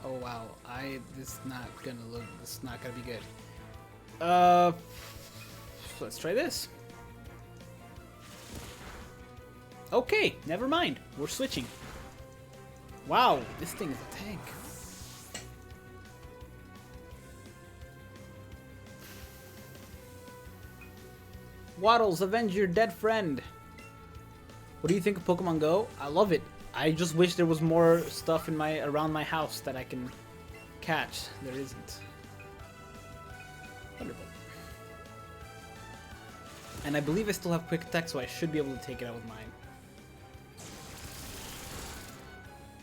Oh wow, this is not gonna be good. Let's try this. Okay, never mind. We're switching. Wow, this thing is a tank. Waddles, avenge your dead friend. What do you think of Pokemon Go? I love it. I just wish there was more stuff in around my house that I can catch. There isn't. Wonderful. And I believe I still have quick attack, so I should be able to take it out with mine.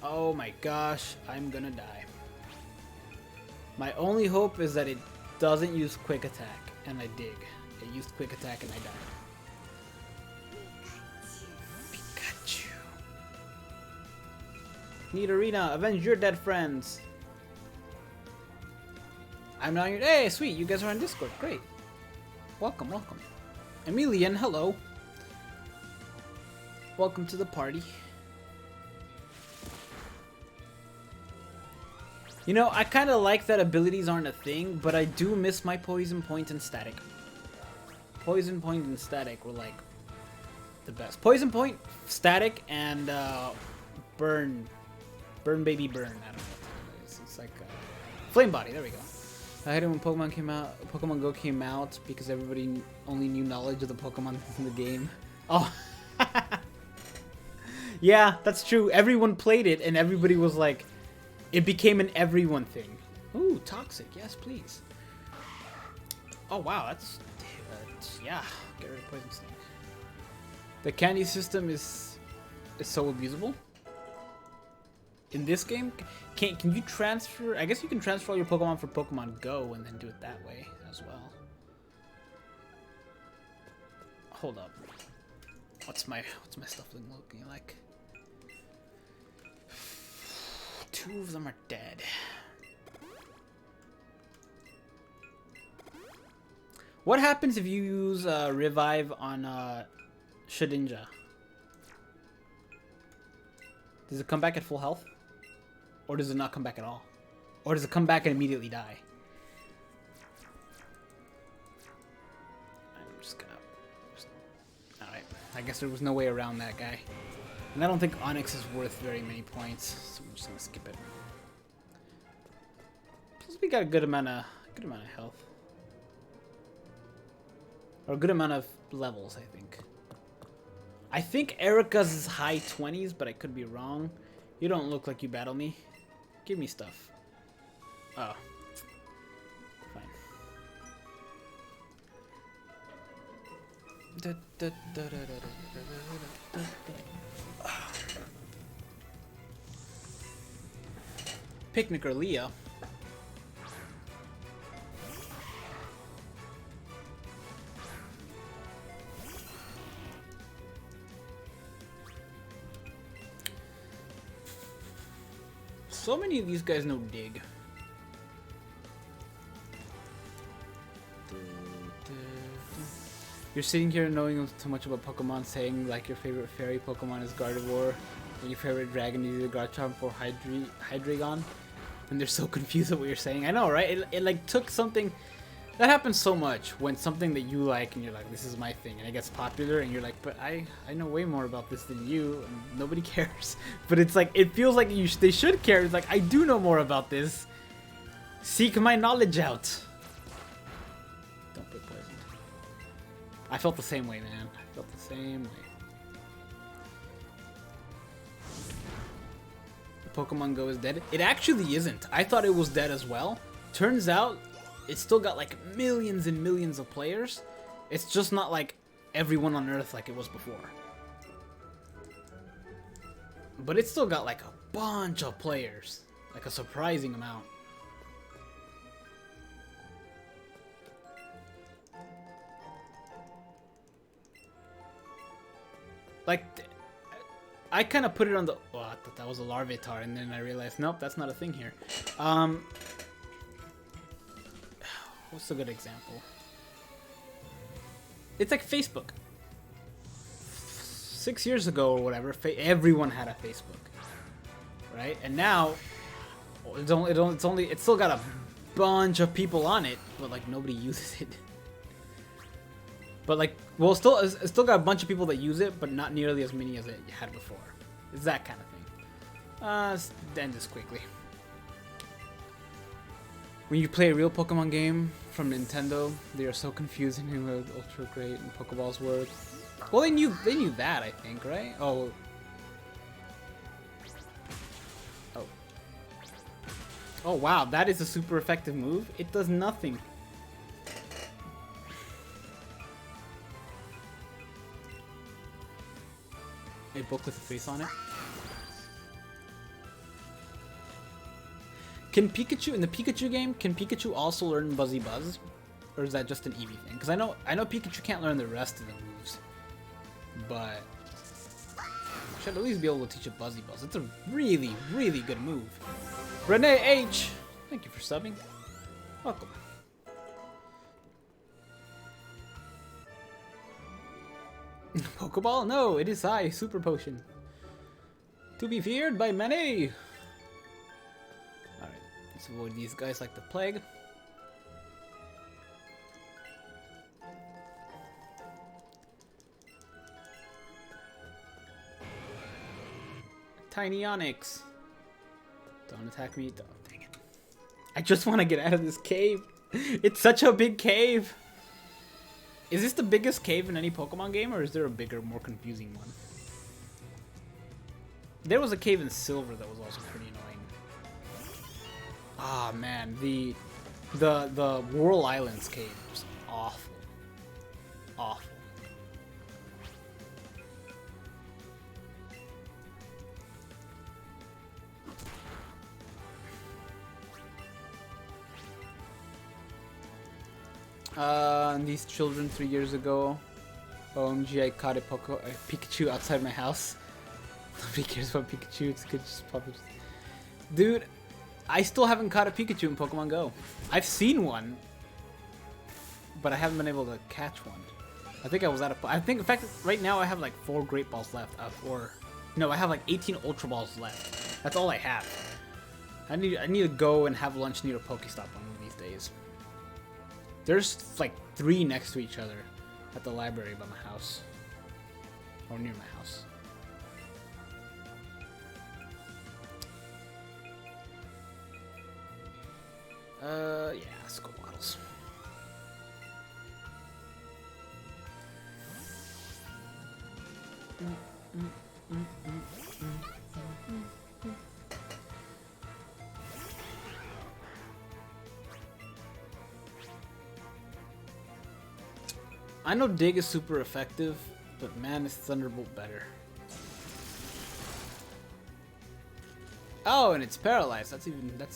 Oh my gosh, I'm gonna die. My only hope is that it doesn't use quick attack, and I dig. It used quick attack and I died. Pikachu. Need arena, avenge your dead friends. I'm not your. Hey, sweet, you guys are on Discord. Great. Welcome, welcome. Emilian, hello. Welcome to the party. You know, I kind of like that abilities aren't a thing, but I do miss my Poison Point and Static. Poison Point and Static were like the best. Poison Point, Static, and Burn. Burn Baby Burn. I don't know what it is. It's like Flame Body. There we go. I hate it when Pokemon Go came out because everybody only knew knowledge of the Pokemon in the game. Oh. Yeah, that's true. Everyone played it and everybody was like, it became an everyone thing. Ooh, Toxic. Yes, please. Oh, wow. That's yeah. Get rid of Poison Snake. The candy system is so abusable. In this game, can you transfer? I guess you can transfer all your Pokemon for Pokemon Go and then do it that way as well. Hold up. What's my stuff looking like? 2 of them are dead. What happens if you use Revive on Shedinja? Does it come back at full health? Or does it not come back at all? Or does it come back and immediately die? I'm just gonna... Alright, I guess there was no way around that guy. And I don't think Onix is worth very many points, so we're just gonna skip it. Plus we got a good amount of health. Or a good amount of levels, I think. I think Erica's is high 20s, but I could be wrong. You don't look like you battle me. Give me stuff. Oh. Fine. Picnic or Leah. So many of these guys know Dig. You're sitting here knowing too much about Pokemon, saying like your favorite fairy Pokemon is Gardevoir, and your favorite dragon is either Garchomp or Hydreigon, and they're so confused at what you're saying. I know, right? It like took something that happens so much when something that you like and you're like, this is my thing, and it gets popular, and you're like, but I know way more about this than you, and nobody cares. But it's like it feels like they should care. It's like I do know more about this. Seek my knowledge out. Don't put poison. I felt the same way, man. I felt the same way. Pokemon Go is dead. It actually isn't. I thought it was dead as well. Turns out, it's still got like millions and millions of players. It's just not like everyone on Earth like it was before. But it's still got like a bunch of players. Like a surprising amount. Like, I kind of put it on the... Oh, I thought that was a Larvitar, and then I realized, nope, that's not a thing here. What's a good example? It's like Facebook. 6 years ago or whatever, everyone had a Facebook, right? And now, it's still got a bunch of people on it, but like nobody uses it. But like, well, it's still got a bunch of people that use it, but not nearly as many as it had before. It's that kind of thing. Let's end this quickly. When you play a real Pokemon game from Nintendo, they are so confusing in what Ultra Great and Pokeballs were. Well, they knew that, I think, right? Oh. Oh. Oh wow, that is a super effective move. It does nothing. A book with a face on it. Can Pikachu, in the Pikachu game, can Pikachu also learn Buzzy Buzz? Or is that just an Eevee thing? Because I know Pikachu can't learn the rest of the moves. But should at least be able to teach it Buzzy Buzz. It's a really, really good move. Renee H! Thank you for subbing. Welcome. Pokeball? No, it is I, Super Potion. To be feared by many! Alright, let's avoid these guys like the plague. Tiny Onix. Don't attack me. Don't, dang it. I just want to get out of this cave. It's such a big cave. Is this the biggest cave in any Pokemon game, or is there a bigger, more confusing one? There was a cave in Silver that was also pretty annoying. Ah man, the Whirl Islands cave was awful. Awful. And these children 3 years ago. OMG, I caught a Pikachu outside my house. Nobody cares about Pikachu, it's good just pop it. Dude, I still haven't caught a Pikachu in Pokemon Go. I've seen one, but I haven't been able to catch one. I think I was out of... I think, in fact, right now I have like 4 Great Balls left. No, I have like 18 Ultra Balls left. That's all I have. I need to go and have lunch near a Pokestop one of these days. There's like 3 next to each other at the library by my house. Or near my house. Yeah, Skull Bottles. I know Dig is super effective, but man, is Thunderbolt better. Oh, and it's paralyzed. That's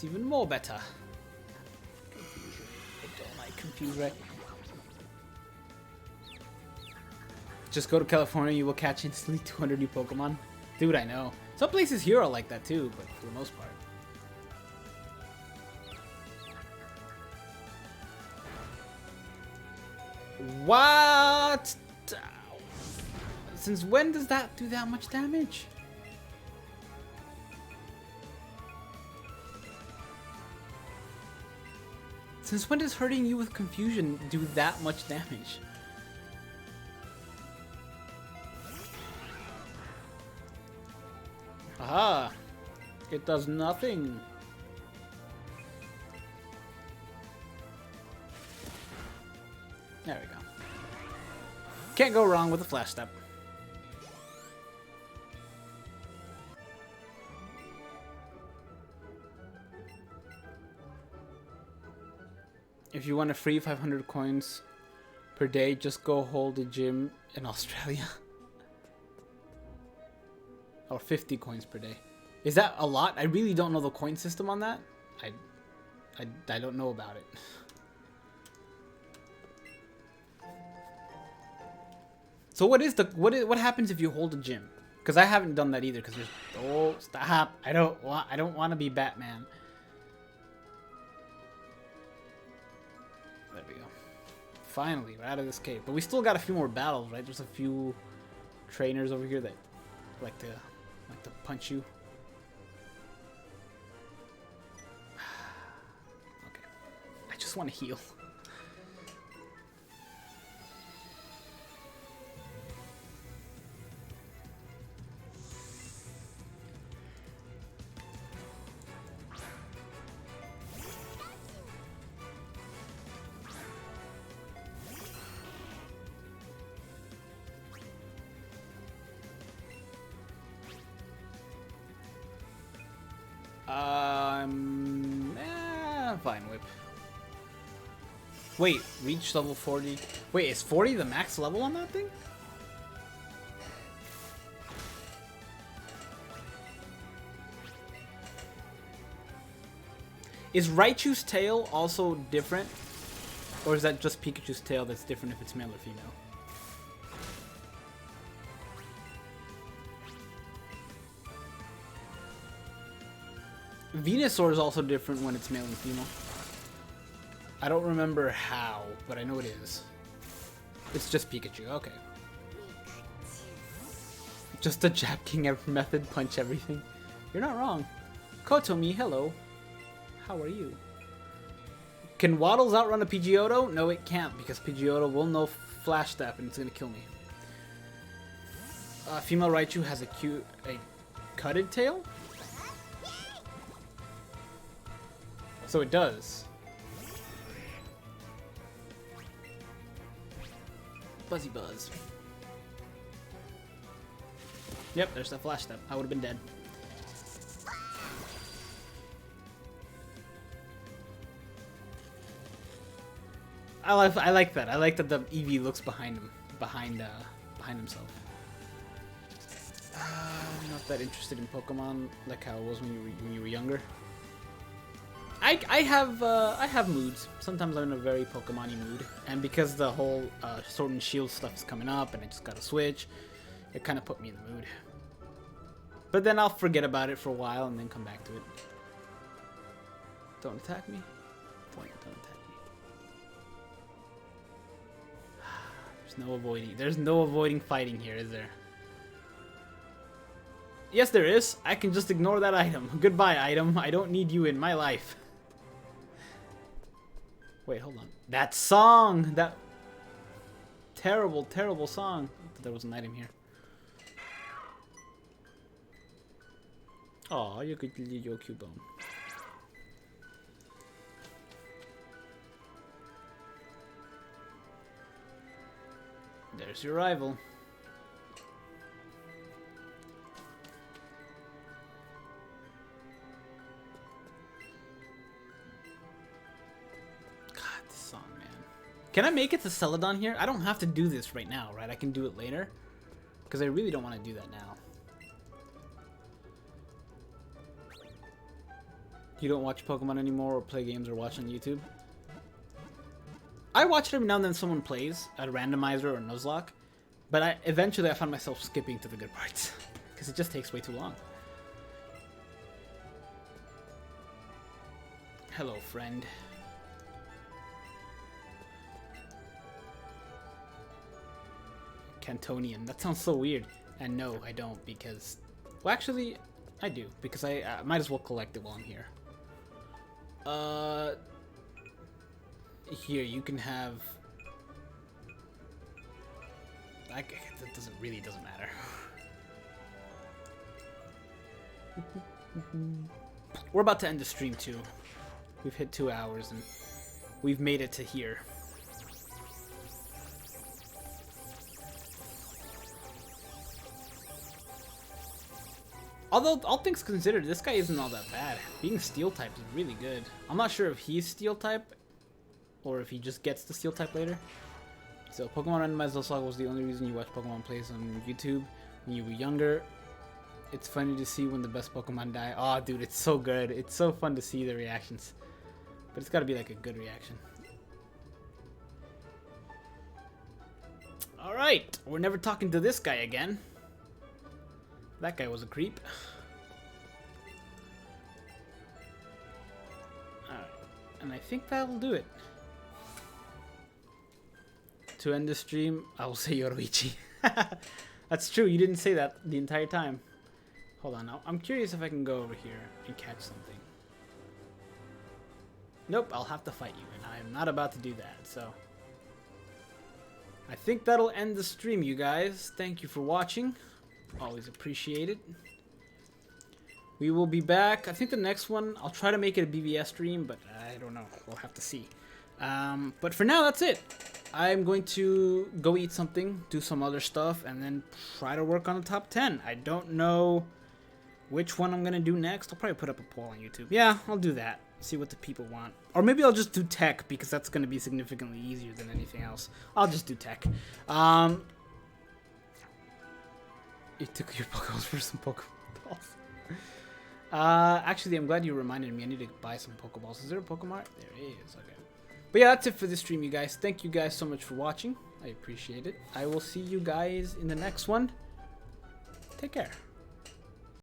even more better. Confusion. I don't like confuse, right? Just go to California, you will catch instantly 200 new Pokemon. Dude, I know. Some places here are like that too, but for the most part. What? Since when does that do that much damage? Since when does hurting you with confusion do that much damage? Aha! It does nothing. There we go. Can't go wrong with a flash step. If you want a free 500 coins per day, just go hold a gym in Australia. Or 50 coins per day. Is that a lot? I really don't know the coin system on that. I don't know about it. So what happens if you hold a gym? Because I haven't done that either. Because there's oh stop! I don't want to be Batman. There we go. Finally, we're out of this cave. But we still got a few more battles, right? There's a few trainers over here that like to punch you. Okay. I just want to heal. Fine whip. Wait, reach level 40. Wait, is 40 the max level on that thing? Is Raichu's tail also different? Or is that just Pikachu's tail that's different if it's male or female? Venusaur is also different when it's male and female. I don't remember how, but I know it is. It's just Pikachu, okay. Just a Jap King method, punch everything. You're not wrong. Kotomi, hello. How are you? Can Waddles outrun a Pidgeotto? No, it can't, because Pidgeotto will know Flash Step and it's gonna kill me. Female Raichu has a cutted tail? So it does. Buzzy Buzz. Yep, there's the Flash Step. I would have been dead. I like that. I like that the Eevee looks behind him, behind himself. I'm not that interested in Pokemon like how it was when you were younger. I have moods. Sometimes I'm in a very Pokemon-y mood, and because the whole Sword and Shield stuff is coming up, and I just got to switch, it kind of put me in the mood. But then I'll forget about it for a while and then come back to it. Don't attack me. Don't attack me. There's no avoiding fighting here, is there? Yes, there is. I can just ignore that item. Goodbye, item. I don't need you in my life. Wait, hold on. That song! That terrible, terrible song. There was an item here. Aw, you could leave your Cubone. There's your rival. Can I make it to Celadon here? I don't have to do this right now, right? I can do it later. Because I really don't want to do that now. You don't watch Pokemon anymore or play games or watch on YouTube? I watch it every now and then someone plays, a randomizer or Nuzlocke, but eventually I found myself skipping to the good parts because it just takes way too long. Hello, friend. Cantonian. That sounds so weird. And no, I don't because... Well, actually, I do because I might as well collect it while I'm here. Here, you can have... That doesn't matter. We're about to end the stream too. We've hit 2 hours and we've made it to here. Although, all things considered, this guy isn't all that bad. Being steel type is really good. I'm not sure if he's steel type or if he just gets the steel type later. So, Pokemon Randomized Nuzlocke was the only reason you watch Pokemon plays on YouTube when you were younger. It's funny to see when the best Pokemon die. Oh, dude, it's so good. It's so fun to see the reactions. But it's gotta be like a good reaction. Alright, we're never talking to this guy again. That guy was a creep. Alright, and I think that'll do it. To end the stream, I will say Yoruichi. That's true, you didn't say that the entire time. Hold on, now I'm curious if I can go over here and catch something. Nope, I'll have to fight you, and I'm not about to do that, so... I think that'll end the stream, you guys. Thank you for watching. Always appreciate it. We will be back. I think the next one, I'll try to make it a BBS stream, but I don't know. We'll have to see. But for now, that's it. I'm going to go eat something, do some other stuff, and then try to work on the top 10. I don't know which one I'm going to do next. I'll probably put up a poll on YouTube. Yeah, I'll do that. See what the people want. Or maybe I'll just do tech, because that's going to be significantly easier than anything else. I'll just do tech. You took your Pokeballs for some Pokeballs. Actually, I'm glad you reminded me. I need to buy some Pokeballs. Is there a Pokemart? There is. Okay. But yeah, that's it for this stream, you guys. Thank you guys so much for watching. I appreciate it. I will see you guys in the next one. Take care.